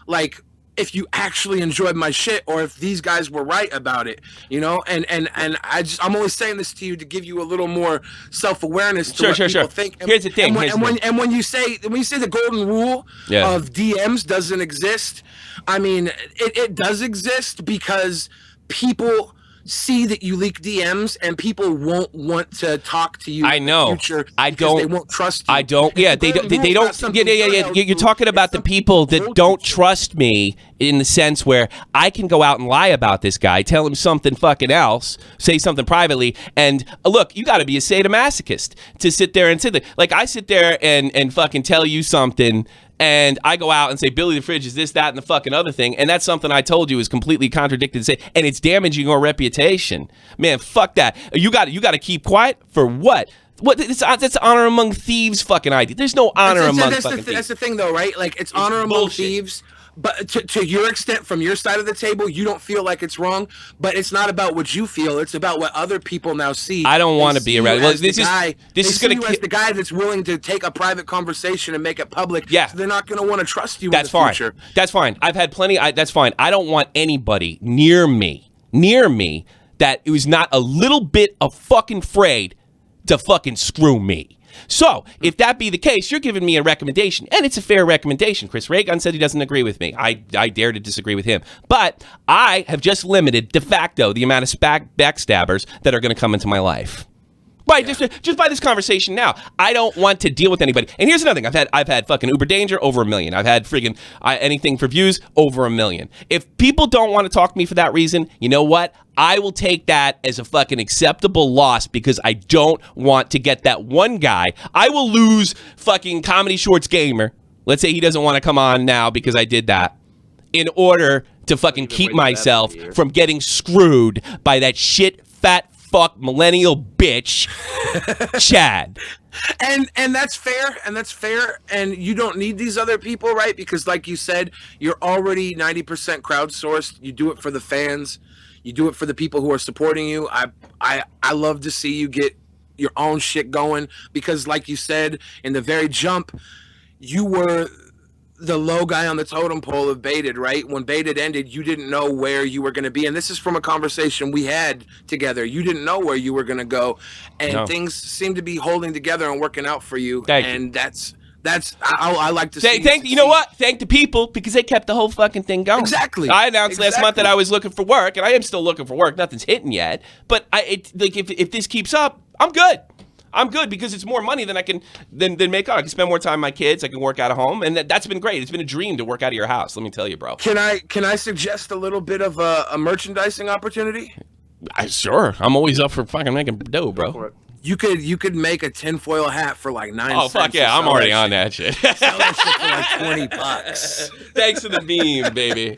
like, if you actually enjoyed my shit or if these guys were right about it, you know? And I'm only saying this to you to give you a little more self-awareness to what people think. Here's the thing. And when you say the golden rule of DMs doesn't exist, I mean, it does exist because people see that you leak DMs and people won't want to talk to you. I know. In the future I don't. They won't trust you. I don't. Yeah, they don't. Yeah. You're talking about the people that don't trust me in the sense where I can go out and lie about this guy, tell him something fucking else, say something privately, and look, you got to be a sadomasochist to sit there and like I sit there and fucking tell you something. And I go out and say, Billy the Fridge is this, that, and the fucking other thing. And that's something I told you is completely contradicted. And it's damaging your reputation. Man, fuck that. You got to keep quiet for what? What? That's honor among thieves fucking idea. There's no honor among fucking thieves. That's the thing, though, right? Like, it's honor among thieves. But to your extent, from your side of the table, you don't feel like it's wrong. But it's not about what you feel; it's about what other people now see. I don't want to be around. Well, this is going to as the guy that's willing to take a private conversation and make it public. Yeah, so they're not going to want to trust you. That's in the future. That's fine. I've had plenty. That's fine. I don't want anybody near me that was not a little bit of fucking afraid to fucking screw me. So, if that be the case, you're giving me a recommendation, and it's a fair recommendation. Chris Reagan said he doesn't agree with me. I dare to disagree with him. But I have just limited, de facto, the amount of backstabbers that are going to come into my life. Right, just by this conversation now. I don't want to deal with anybody. And here's another thing. I've had fucking Uber Danger over 1 million. I've had friggin' Anything4views over 1 million. If people don't want to talk to me for that reason, you know what? I will take that as a fucking acceptable loss because I don't want to get that one guy. I will lose fucking Comedy Shorts Gamer. Let's say he doesn't want to come on now because I did that. In order to fucking keep myself from getting screwed by that shit fat fuck millennial bitch Chad. And that's fair, and you don't need these other people, right? Because like you said, you're already 90% crowdsourced. You do it for the fans, you do it for the people who are supporting you. I love to see you get your own shit going, because like you said in the very jump, you were the low guy on the totem pole of Baited, right? When Baited ended, you didn't know where you were going to be. And this is from a conversation we had together. You didn't know where you were going to go. And things seem to be holding together and working out for you. And that's I like to see. You know what? Thank the people, because they kept the whole fucking thing going. Exactly. I announced last month that I was looking for work, and I am still looking for work. Nothing's hitting yet. But if this keeps up, I'm good. I'm good because it's more money than I can than make on. I can spend more time with my kids. I can work out of home, and that's been great. It's been a dream to work out of your house. Let me tell you, bro. Can I suggest a little bit of a merchandising opportunity? Sure. I'm always up for fucking making dough, bro. You could make a tinfoil hat for like 9 cents. Oh fuck yeah! I'm already on that shit. Sell that shit for like $20. Thanks for the meme, baby.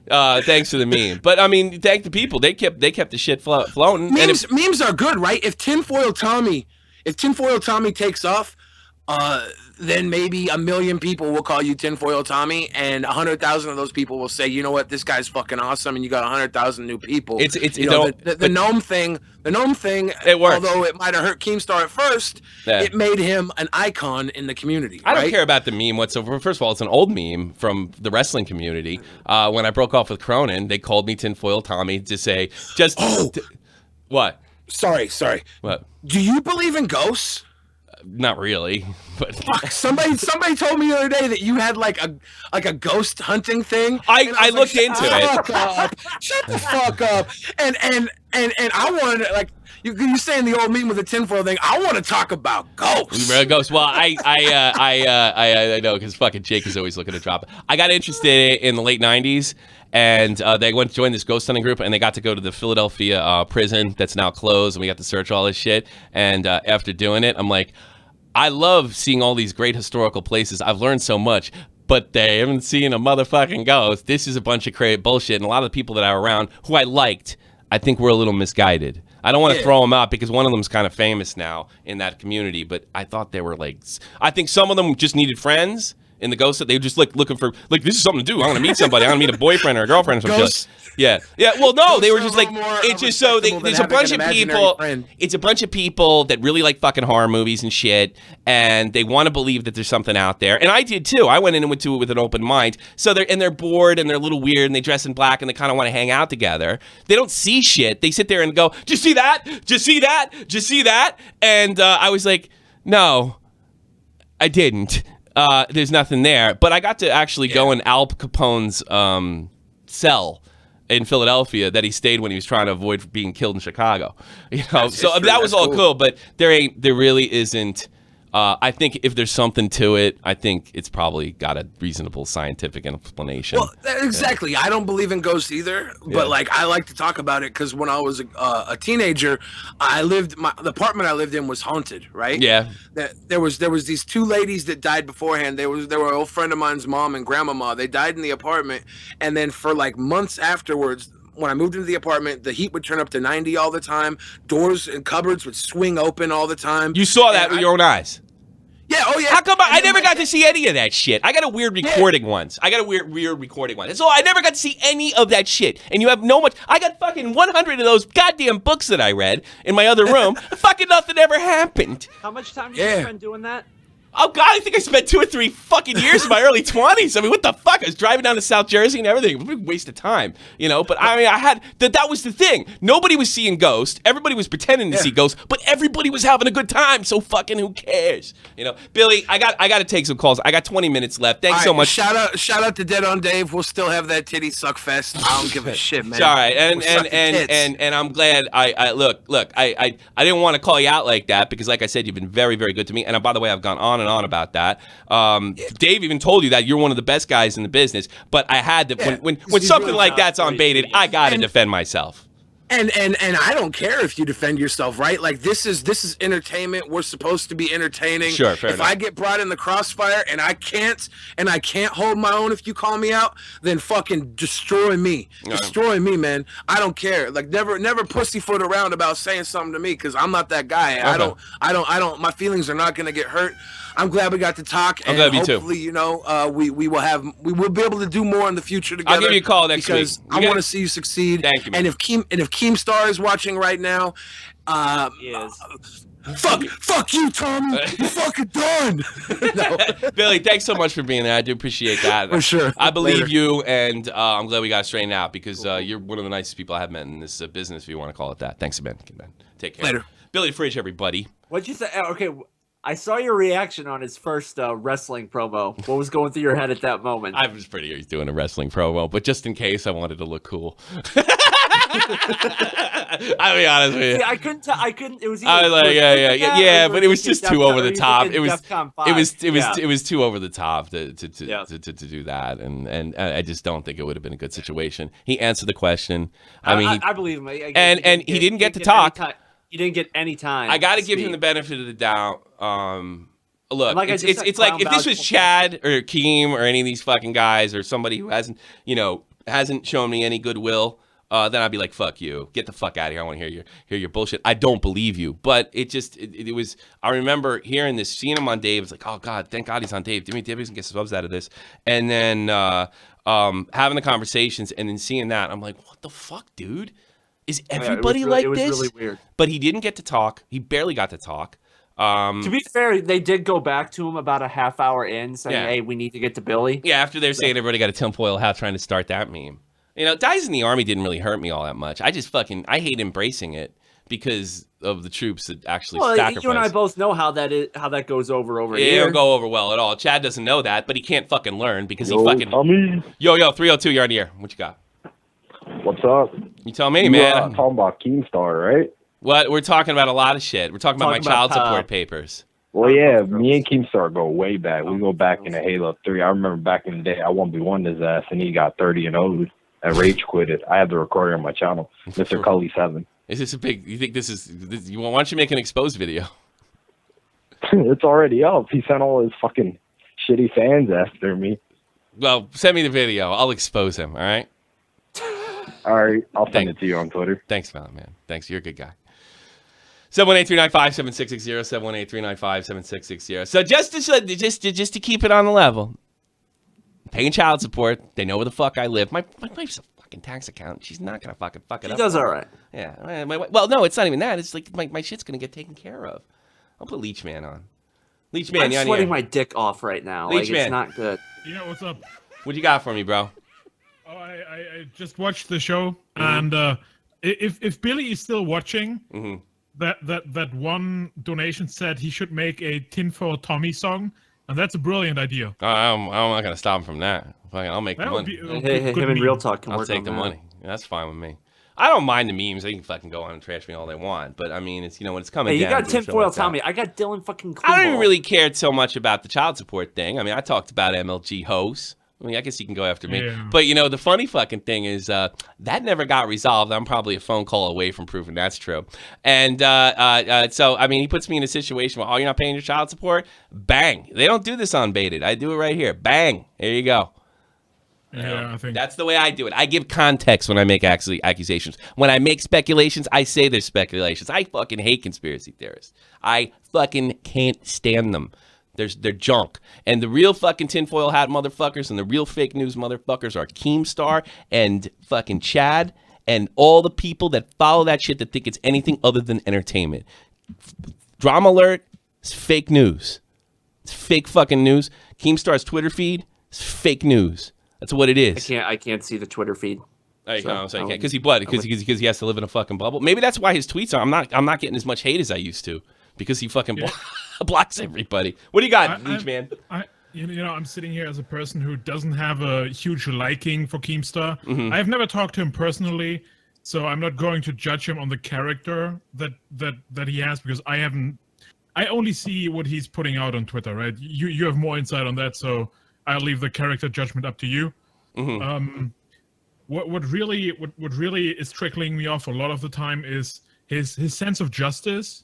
Thanks for the meme. But I mean, thank the people. They kept the shit floating. Memes are good, right? If tinfoil Tommy takes off, then maybe 1 million people will call you Tinfoil Tommy, and 100,000 of those people will say, you know what, this guy's fucking awesome, and you got 100,000 new people. It's the gnome thing. The gnome thing. It works. Although it might have hurt Keemstar at first, it made him an icon in the community. I don't care about the meme whatsoever. First of all, it's an old meme from the wrestling community. When I broke off with Cronin, they called me Tinfoil Tommy to say what? Sorry. What? Do you believe in ghosts? Not really, but somebody told me the other day that you had like a ghost hunting thing. I looked into it. Shut the fuck up. And I wanted to, like, you saying the old meme with the tinfoil thing. I want to talk about ghosts. Well, I know because fucking Jake is always looking to drop it. I got interested in the late '90s. And they went to join this ghost hunting group, and they got to go to the Philadelphia prison that's now closed, and we got to search all this shit. And after doing it, I'm like, I love seeing all these great historical places. I've learned so much, but they haven't seen a motherfucking ghost. This is a bunch of crazy bullshit, and a lot of the people that are around who I liked, I think were a little misguided. I don't want to throw them out because one of them's kind of famous now in that community, but I thought they were like, I think some of them just needed friends. In the ghost, they were just like looking for like, this is something to do. I want to meet somebody. I want to meet a boyfriend or a girlfriend or something. Yeah. Well, no, they were just like, it's just so there's a bunch of people. It's a bunch of people that really like fucking horror movies and shit, and they want to believe that there's something out there. And I did too. I went in and went to it with an open mind. So they're bored and they're a little weird and they dress in black and they kind of want to hang out together. They don't see shit. They sit there and go, "Did you see that? Did you see that? Did you see that?" And I was like, "No, I didn't." There's nothing there, but I got to actually go in Al Capone's cell in Philadelphia that he stayed when he was trying to avoid being killed in Chicago. So that was all cool, but there really isn't. I think if there's something to it, I think it's probably got a reasonable scientific explanation. Well, exactly. I don't believe in ghosts either, but like I like to talk about it because when I was a teenager, the apartment I lived in was haunted. Right? Yeah. There was these two ladies that died beforehand. They were an old friend of mine's mom and grandmama. They died in the apartment, and then for like months afterwards. When I moved into the apartment, the heat would turn up to 90 all the time. Doors and cupboards would swing open all the time. You saw that with your own eyes? Yeah, oh yeah. How come I never got to see any of that shit? I got a weird recording once. I never got to see any of that shit. And you have no much. I got fucking 100 of those goddamn books that I read in my other room. Fucking nothing ever happened. How much time did you spend doing that? Oh, God, I think I spent 2 or 3 fucking years in my early 20s. I mean, what the fuck? I was driving down to South Jersey and everything. It was a big waste of time, But, I mean, that was the thing. Nobody was seeing ghosts. Everybody was pretending to see ghosts, but everybody was having a good time, so fucking who cares? Billy, I got to take some calls. I got 20 minutes left. Thanks so much. Shout out to Dead on Dave. We'll still have that titty suck fest. I don't give a shit, man. It's all right. And I'm glad I didn't want to call you out like that because, like I said, you've been very, very good to me. And by the way, I've gone on and on about that. Dave even told you that you're one of the best guys in the business, but I had to when something really like that's on baited, I gotta defend myself. And I don't care if you defend yourself, right? Like this is entertainment. We're supposed to be entertaining. Sure, fair enough. I get brought in the crossfire and I can't hold my own if you call me out, then fucking destroy me. Destroy me, man. I don't care. Like never pussyfoot around about saying something to me because I'm not that guy. Okay. I don't my feelings are not gonna get hurt. I'm glad we got to talk, and hopefully, we will be able to do more in the future together. I'll give you a call next week because I want to see you succeed. Thank you, man. And if Keemstar is watching right now, fuck you, Tommy. You're fucking done. No. Billy, thanks so much for being there. I do appreciate that. For sure. I believe you, and I'm glad we got it straightened out because you're one of the nicest people I have met in this business, if you want to call it that. Thanks, man. Take care. Later. Billy Fridge, everybody. What'd you say? Okay. I saw your reaction on his first wrestling promo. What was going through your head at that moment? I was pretty he's doing a wrestling promo, but just in case, I wanted to look cool. I'll be honest with you. See, I couldn't. It was. I was like, yeah, but it was just too over the top. It was too over the top to do that, and I just don't think it would have been a good situation. He answered the question. I believe him. And he didn't get to talk. You didn't get any time. I got to give him the benefit of the doubt. Look, like it's like if this was Chad or Keem or any of these fucking guys or somebody who hasn't shown me any goodwill, then I'd be like, fuck you. Get the fuck out of here. I want to hear your bullshit. I don't believe you. But it was, I remember hearing this, seeing him on Dave. It's like, oh, God, thank God he's on Dave. Dave doesn't get subs out of this. And then having the conversations and then seeing that, I'm like, what the fuck, dude? Is everybody like this? It was really weird. But he didn't get to talk. He barely got to talk. To be fair, they did go back to him about a half hour in saying, hey, we need to get to Billy. Yeah, after they're saying everybody got a tinfoil hat trying to start that meme. You know, dies in the army didn't really hurt me all that much. I hate embracing it because of the troops that actually sacrifice. You and I both know how that goes over here. It don't go over well at all. Chad doesn't know that, but he can't fucking learn because he fucking... Tommy. Yo, 302, you're on the air. What you got? What's up? You tell me, man. Talking about Keemstar, right? What? We're talking about a lot of shit. We're talking about my child support papers. Well, yeah, me and Keemstar go way back. We go back into Halo 3. I remember back in the day, I 1v1 his ass, and he got 30-0 and rage quitted. I have the recording on my channel, Mr. Cully 7. Is this a big... You think this is... why don't you make an exposed video? It's already up. He sent all his fucking shitty fans after me. Well, send me the video. I'll expose him, all right? All right, I'll send it to you on Twitter. Thanks, man. Thanks. You're a good guy. 718-395-7660, 718-395-7660. So just to keep it on the level, paying child support. They know where the fuck I live. My wife's a fucking tax accountant. She's not gonna fuck it up. She does all right. Yeah. Well, no, it's not even that. It's like my shit's gonna get taken care of. I'll put Leech Man on. Leech Man, I'm sweating my dick off right now. Leech Man. It's not good. Yeah, what's up? What you got for me, bro? Oh, I just watched the show, and if Billy is still watching. Mm-hmm. That one donation said he should make a Tinfoil Tommy song, and that's a brilliant idea. I'm not gonna stop him from that. I'll make the money. Him and Real Talk can work on that. I'll take the money. That's fine with me. I don't mind the memes. They can fucking go on and trash me all they want. But I mean, it's when it's coming down. You got Tinfoil Tommy. I got Dylan fucking Klebold. I don't even really care so much about the child support thing. I mean, I talked about MLG hosts. I mean, I guess you can go after me. Yeah. But, the funny fucking thing is that never got resolved. I'm probably a phone call away from proving that's true. And so, I mean, he puts me in a situation where, you're not paying your child support? Bang. They don't do this on Baited. I do it right here. Bang. There you go. Yeah, I think that's the way I do it. I give context when I make accusations. When I make speculations, I say they're speculations. I fucking hate conspiracy theorists. I fucking can't stand them. They're junk. And the real fucking tinfoil hat motherfuckers and the real fake news motherfuckers are Keemstar and fucking Chad and all the people that follow that shit that think it's anything other than entertainment. Drama alert, it's fake news. It's fake fucking news. Keemstar's Twitter feed is fake news. That's what it is. I can't see the Twitter feed. Because he has to live in a fucking bubble. Maybe that's why his tweets are. I'm not getting as much hate as I used to. Because he fucking blocks everybody. What do you got, Leech Man? I'm sitting here as a person who doesn't have a huge liking for Keemstar. Mm-hmm. I've never talked to him personally, so I'm not going to judge him on the character that he has because I only see what he's putting out on Twitter, right? You have more insight on that, so I'll leave the character judgment up to you. Mm-hmm. What really is trickling me off a lot of the time is his sense of justice.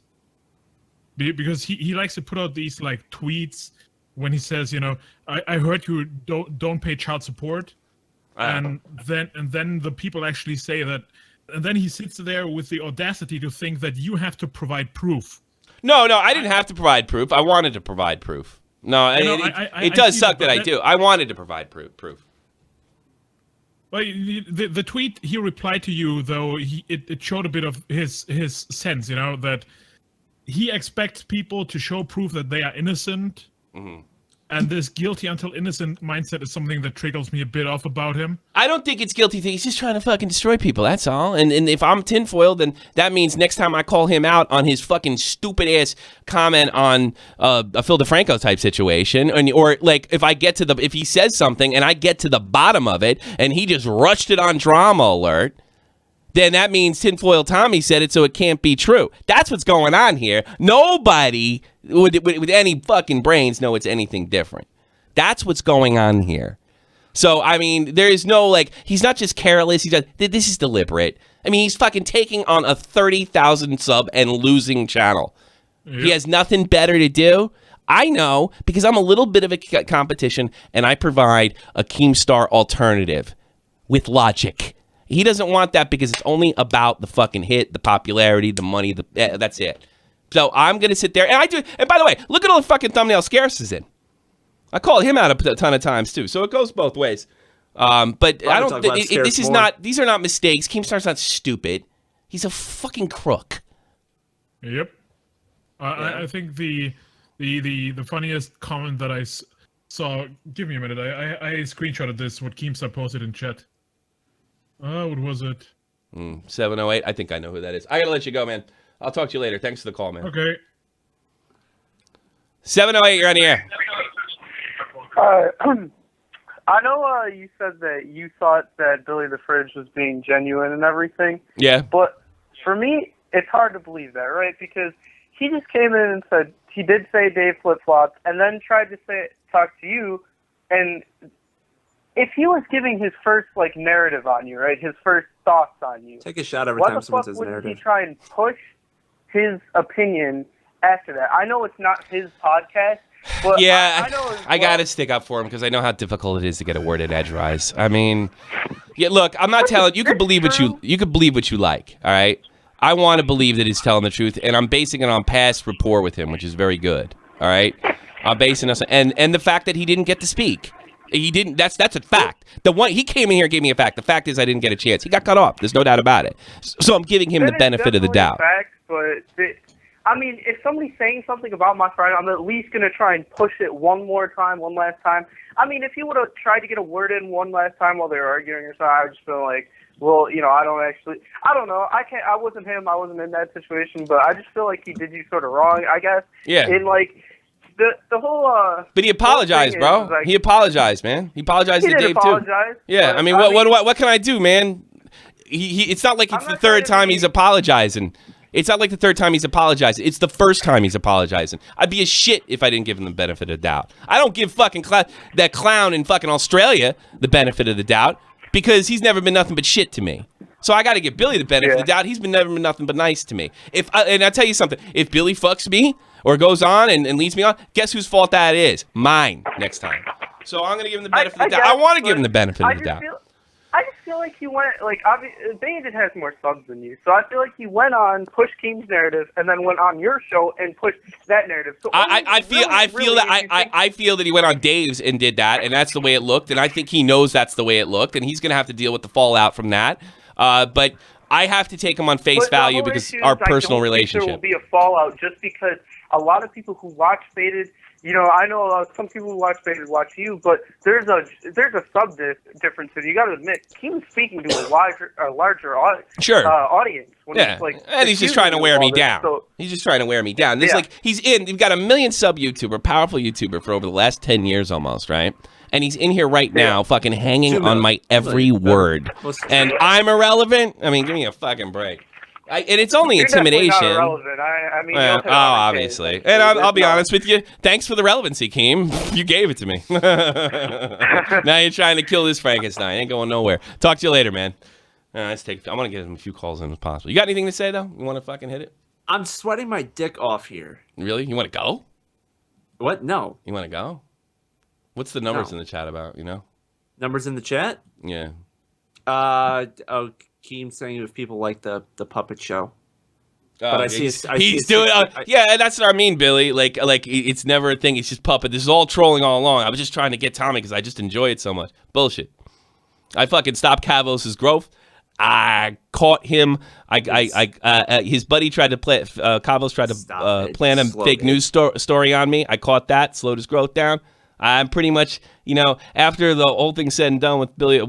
Because he likes to put out these like tweets when he says, I heard you don't pay child support, and then the people actually say that, and then he sits there with the audacity to think that you have to provide proof. No, I didn't have to provide proof. I wanted to provide proof. No, it does suck that I do. I wanted to provide proof. Well, the tweet he replied to you though, it showed a bit of his sense, that. He expects people to show proof that they are innocent, and this guilty until innocent mindset is something that triggers me a bit off about him. I don't think it's guilty thing. He's just trying to fucking destroy people, that's all. And if I'm tinfoil, then that means next time I call him out on his fucking stupid-ass comment on a Phil DeFranco type situation, or like if he says something and I get to the bottom of it and he just rushed it on drama alert, then that means Tinfoil Tommy said it, so it can't be true. That's what's going on here. Nobody with any fucking brains know it's anything different. That's what's going on here. So, I mean, there is no, he's not just careless. This is deliberate. I mean, he's fucking taking on a 30,000 sub and losing channel. Yep. He has nothing better to do. I know, because I'm a little bit of a competition, and I provide a Keemstar alternative with logic. He doesn't want that because it's only about the fucking hit, the popularity, the money, that's it. So I'm going to sit there, and I do. And by the way, look at all the fucking thumbnail Scarce is in. I called him out a ton of times too, so it goes both ways. But I don't. This is not. These are not mistakes. Keemstar's not stupid. He's a fucking crook. Yep. I think the funniest comment that I saw. Give me a minute. I screenshotted this. What Keemstar posted in chat. What was it? 708. I think I know who that is. I gotta let you go, man. I'll talk to you later. Thanks for the call, man. Okay. 708. You're on the air. I know you said that you thought that Billy the Fridge was being genuine and everything. Yeah. But for me, it's hard to believe that, right? Because he just came in and said he did say Dave flip-flopped, and then tried to talk to you, and if he was giving his first narrative on you, right, his first thoughts on you, take a shot every time someone says narrative. Why the fuck wouldn't he try and push his opinion after that? I know it's not his podcast, but yeah, I got to stick up for him because I know how difficult it is to get a word in edgewise. I mean, yeah, look, I'm not telling you could believe what you like, all right? I want to believe that he's telling the truth, and I'm basing it on past rapport with him, which is very good. All right, I'm basing us and the fact that he didn't get to speak. He didn't. That's a fact. He came in here and gave me a fact. The fact is I didn't get a chance. He got cut off. There's no doubt about it. So I'm giving him the benefit of the doubt. Fact, but I mean, if somebody's saying something about my friend, I'm at least gonna try and push it one last time. I mean, if he would have tried to get a word in one last time while they were arguing or something, I would just feel like, well, I don't know. I wasn't him. I wasn't in that situation, but I just feel like he did you sort of wrong, I guess. Yeah. In the whole. But he apologized, bro. He apologized, man. He apologized to Dave too. Yeah. I mean, what can I do, man? It's not like it's the third time he's apologizing. It's not like the third time he's apologizing. It's the first time he's apologizing. I'd be a shit if I didn't give him the benefit of the doubt. I don't give fucking that clown in fucking Australia the benefit of the doubt. Because he's never been nothing but shit to me. So I got to give Billy the benefit of the doubt. He's never been nothing but nice to me. And I'll tell you something. If Billy fucks me or goes on and leads me on, guess whose fault that is? Mine next time. So I'm going to give him the benefit of the doubt. I want to give him the benefit of the doubt. I just feel like he went, Bandit has more subs than you. So I feel like he went on, pushed Keem's narrative, and then went on your show and pushed that narrative. So I feel that he went on Dave's and did that, and that's the way it looked, and I think he knows that's the way it looked, and he's going to have to deal with the fallout from that. But I have to take him on face value because our personal relationship. There will be a fallout just because a lot of people who watch Faded, I know some people who watch Faded watch you, but there's a sub difference, and you got to admit, Keem's speaking to a larger audience. And he's just trying to wear me down. He's just trying to wear me down. It's like you've got a million sub YouTuber, powerful YouTuber for over the last 10 years almost, right? And he's in here right now fucking hanging on my every word. And I'm irrelevant? I mean, give me a fucking break. And it's only intimidation. Not irrelevant. I mean, obviously. And I'll be honest with you. Thanks for the relevancy, Keem. You gave it to me. Now you're trying to kill this Frankenstein. Ain't going nowhere. Talk to you later, man. I want to get him a few calls in as possible. You got anything to say, though? You want to fucking hit it? I'm sweating my dick off here. Really? You want to go? What? No. You want to go? What's the numbers in the chat about, Numbers in the chat? Yeah. Keem saying if people like the puppet show. But he's doing. That's what I mean, Billy. Like it's never a thing. It's just puppet. This is all trolling all along. I was just trying to get Tommy because I just enjoy it so much. Bullshit. I fucking stopped Cavos' growth. I caught him. His buddy tried to play. Cavos tried to plan a fake news story on me. I caught that. Slowed his growth down. I'm pretty much, after the whole thing's said and done with Billy,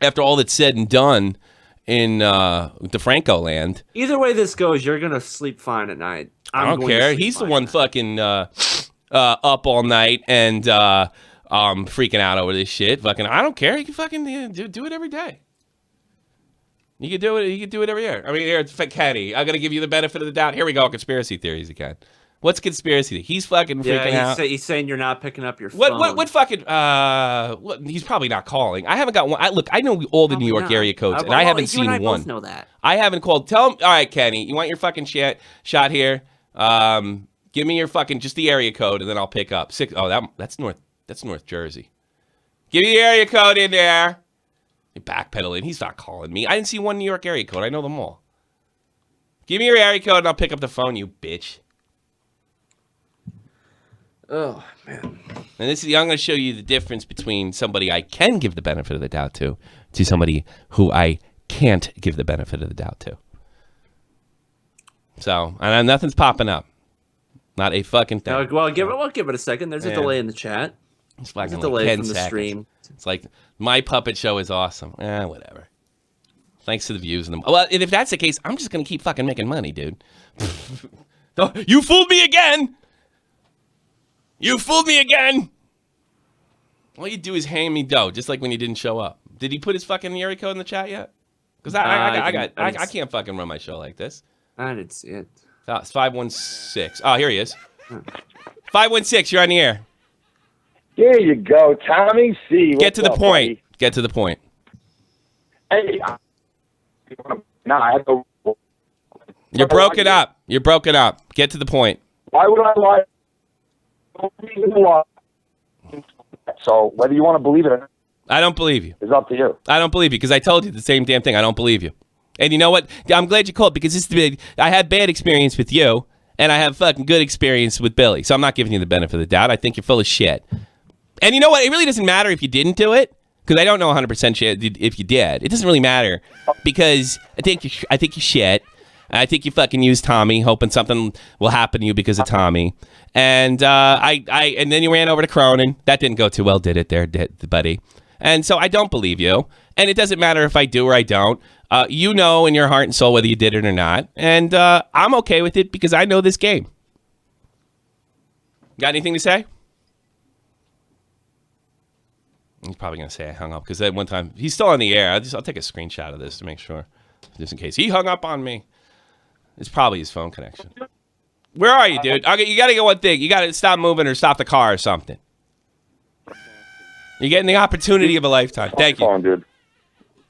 after all that's said and done in the Franco land. Either way this goes, you're going to sleep fine at night. I don't care. He's the one fucking up all night and freaking out over this shit. Fucking, I don't care. You can fucking do it every day. You can do it. You can do it every year. I mean, here it's Kenny. I'm gonna give you the benefit of the doubt. Here we go. Conspiracy theories again. What's conspiracy? He's fucking freaking out. He's saying you're not picking up your phone. What fucking? He's probably not calling. I haven't got one. I know all the New York area codes, and I haven't seen one. Both know that. I haven't called. Tell him. All right, Kenny. You want your fucking shot here? Give me your fucking just the area code, and then I'll pick up. That's North. That's North Jersey. Give me the area code in there. You backpedaling. He's not calling me. I didn't see one New York area code. I know them all. Give me your area code and I'll pick up the phone, you bitch. Oh, man. And this is, I'm going to show you the difference between somebody I can give the benefit of the doubt to somebody who I can't give the benefit of the doubt to. So, and nothing's popping up. Not a fucking thing. Well, give it a second. There's a delay in the chat. It's like a delay 10 from the seconds. stream. It's like, my puppet show is awesome. Whatever. Thanks to the views. And well, and if that's the case, I'm just going to keep fucking making money, dude. You fooled me again. You fooled me again. All you do is hand me dough, just like when you didn't show up. Did he put his fucking area code in the chat yet? Because I can't fucking run my show like this. I didn't see it. Oh, it's 516. Oh, here he is. 516, you're on the air. There you go, Tommy C. Get to the point. Buddy? Get to the point. Hey, I have to... You're broken up. You're broken up. Get to the point. Why would I lie? So whether you want to believe it or not, I don't believe you. It's up to you. I don't believe you because I told you the same damn thing. I don't believe you. And you know what? I'm glad you called because I had bad experience with you, and I have fucking good experience with Billy. So I'm not giving you the benefit of the doubt. I think you're full of shit. And you know what? It really doesn't matter if you didn't do it because I don't know 100% shit if you did. It doesn't really matter because I think you shit. I think you fucking used Tommy, hoping something will happen to you because of Tommy. And and then you ran over to Cronin. That didn't go too well, did it? There, buddy. And so I don't believe you. And it doesn't matter if I do or I don't. You know in your heart and soul whether you did it or not. And I'm okay with it because I know this game. Got anything to say? He's probably going to say I hung up because at one time, he's still on the air. I'll take a screenshot of this to make sure, just in case. He hung up on me. It's probably his phone connection. Where are you, dude? Okay, you got to get one thing. You got to stop moving or stop the car or something. You're getting the opportunity of a lifetime. Thank you. Phone, dude.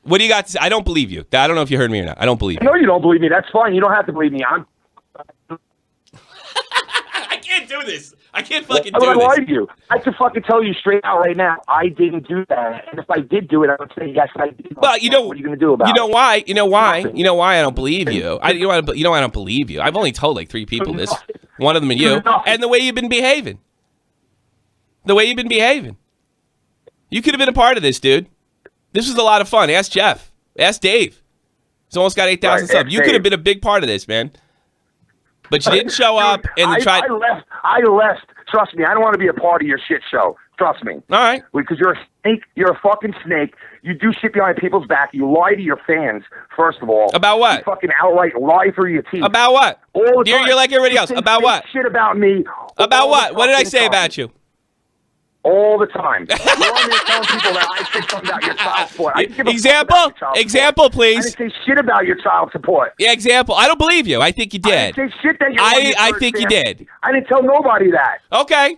What do you got to say? I don't believe you. I don't know if you heard me or not. I don't believe you. I know you don't believe me. That's fine. You don't have to believe me. I can't do this. I can't fucking do this. I would lie to this. you. I can fucking tell you straight out right now, I didn't do that. And if I did do it, I would say, yes, I did. Well, you know, what are you going to do about it? You know why? You know why? You know why I don't believe you? You know why I don't believe you? I've only told like 3 people this. One of them and you. And the way you've been behaving. The way you've been behaving. You could have been a part of this, dude. This was a lot of fun. Ask Jeff. Ask Dave. He's almost got 8,000 subs. You could have been a big part of this, man. But you didn't show up and tried. I left. Trust me, I don't want to be a part of your shit show. Trust me. All right. Because you're a snake. You're a fucking snake. You do shit behind people's back. You lie to your fans, first of all. About what? You fucking outright lie through your teeth. About what? All the time. You're like everybody else. About what? Shit about me. About what? What did I say about you? All the time. You're on there telling people that I said something about your child support. Example, please. I didn't say shit about your child support. Yeah, example. I don't believe you. I think you did. I didn't say shit that I think you did. I didn't tell nobody that. Okay.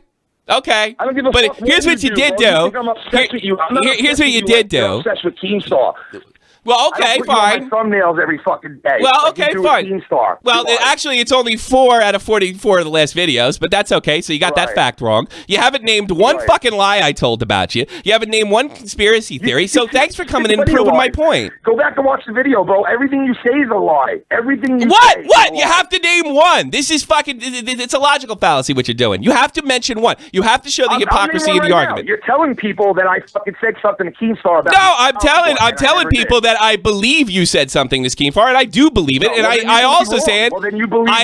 I don't give a fuck. But here's what you did do. I'm obsessed with you. Here's what you did do. I'm obsessed with Keemstar. Well, okay, I don't put fine. You on my thumbnails every fucking day. Well, okay, fine. Well, actually, it's only 4 out of 44 of the last videos, but that's okay. So you got that fact wrong. You haven't named one fucking lie I told about you. You haven't named one conspiracy theory. So thanks for coming in and proving my point. Go back and watch the video, bro. Everything you say is a lie. Everything you say. What? You have to name one. This is fucking. It's a logical fallacy what you're doing. You have to mention one. You have to show the hypocrisy of the argument. You're telling people that I fucking said something to Keemstar about. No, I'm telling people that I believe you said something to Keemstar, and I do believe it. And I also said, well, then you believe I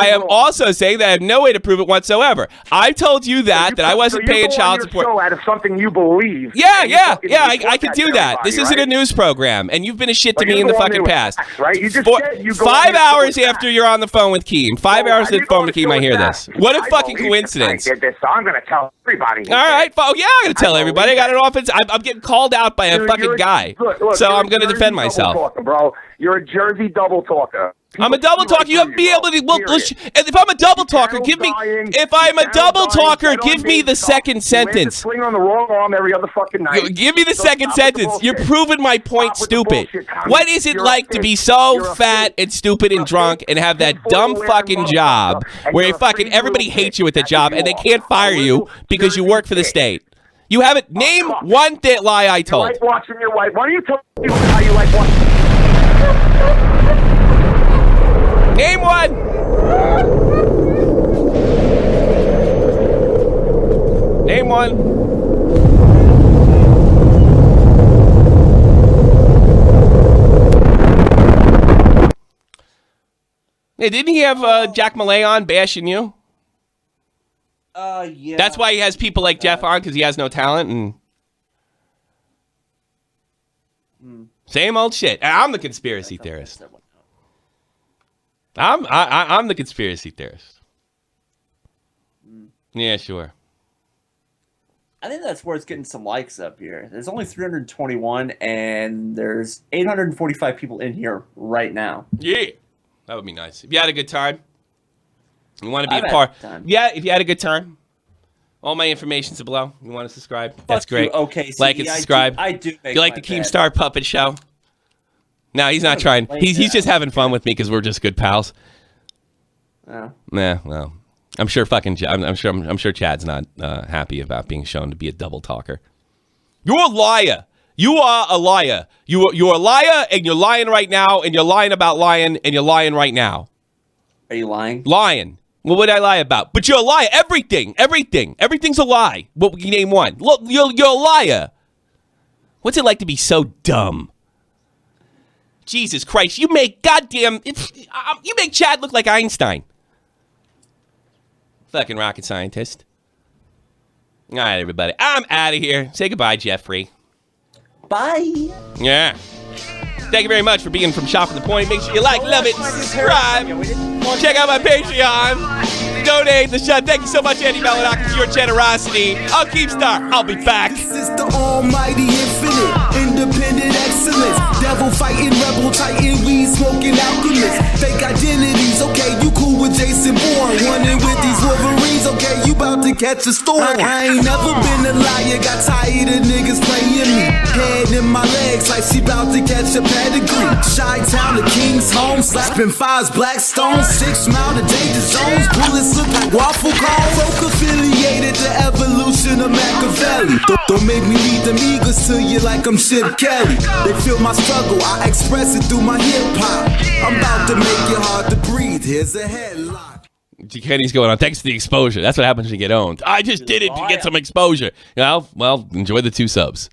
am also saying that I have no way to prove it whatsoever. I told you that I wasn't paying child support. Out of something you believe. Yeah. I could do that. This isn't a news program, and you've been a shit to me in the fucking past. Right? You just 5 hours after you're on the phone with Keem. 5 hours on the phone with Keem, I hear this. What a fucking coincidence. I did this, so I'm going to tell everybody. All right. Oh, yeah, I'm going to tell everybody. I got an offense. I'm getting called out by a fucking guy. So I'm going to defend myself. Bro, you're a Jersey double talker. I'm a double talker. You have to be able to. Well, if I'm a double talker, give me. If I'm a double talker, give me the second sentence. Swing on the wrong arm every other fucking night. Give me the second sentence. You're proving my point stupid. What is it like to be so fat and stupid and drunk and have that dumb fucking job where fucking everybody hates you at the job and they can't fire you because you work for the state? You haven't. Name one lie I told. You like watching your wife. Why don't you tell people how you like watching? Name one. Name one. Hey, didn't he have Jack Malay on bashing you? Yeah. That's why he has people like Jeff on, because he has no talent and same old shit. I'm the conspiracy theorist. I'm the conspiracy theorist. Yeah, sure. I think that's where it's getting some likes up here. There's only 321, and there's 845 people in here right now. Yeah, that would be nice. If you had a good time, you want to be a part. Yeah, if you had a good time, all my information's below. You want to subscribe? That's great. Okay, like and subscribe. I do. You like the Keemstar Puppet Show? No, he's not trying. He's just having fun with me because we're just good pals. Yeah. Nah, well, I'm sure I'm sure Chad's not happy about being shown to be a double talker. You're a liar. You are a liar. You're a liar, and you're lying right now, and you're lying about lying, and you're lying right now. Are you lying? Lying. Well, what did I lie about? But you're a liar. Everything's a lie. What we name one? Look, you're a liar. What's it like to be so dumb? Jesus Christ! You make you make Chad look like Einstein. Fucking rocket scientist. All right, everybody. I'm out of here. Say goodbye, Jeffrey. Bye. Yeah. Thank you very much for being from Shopping the Point. Make sure you like, love it, subscribe. Check out my Patreon. Donate the show. Thank you so much, Andy Melodoc, for your generosity. I'll Keemstar. I'll be back. This is the almighty infinite, independent excellence. Devil fighting, rebel titan, weed smoking alchemist. Fake identities, okay, you cool with Jason Bourne. Running with these Wolverines, okay, you about to catch a storm. I ain't never been a liar, got tired of niggas playing me. Head in my legs like she about to catch a pedigree. Chi-Town, the King's home, slapping fives, black stones, 6 mile to danger zones. Bullets look like waffle cones. Folk affiliated to evolution of Machiavelli. Don't make me read them eagles to you like I'm Chip Kelly. They feel my struggle, I express it through my hip hop. I'm about to make it hard to breathe. Here's a headline. Kenny's going on. Thanks for the exposure. That's what happens when you get owned. I just did it to get some exposure. Well, enjoy the 2 subs.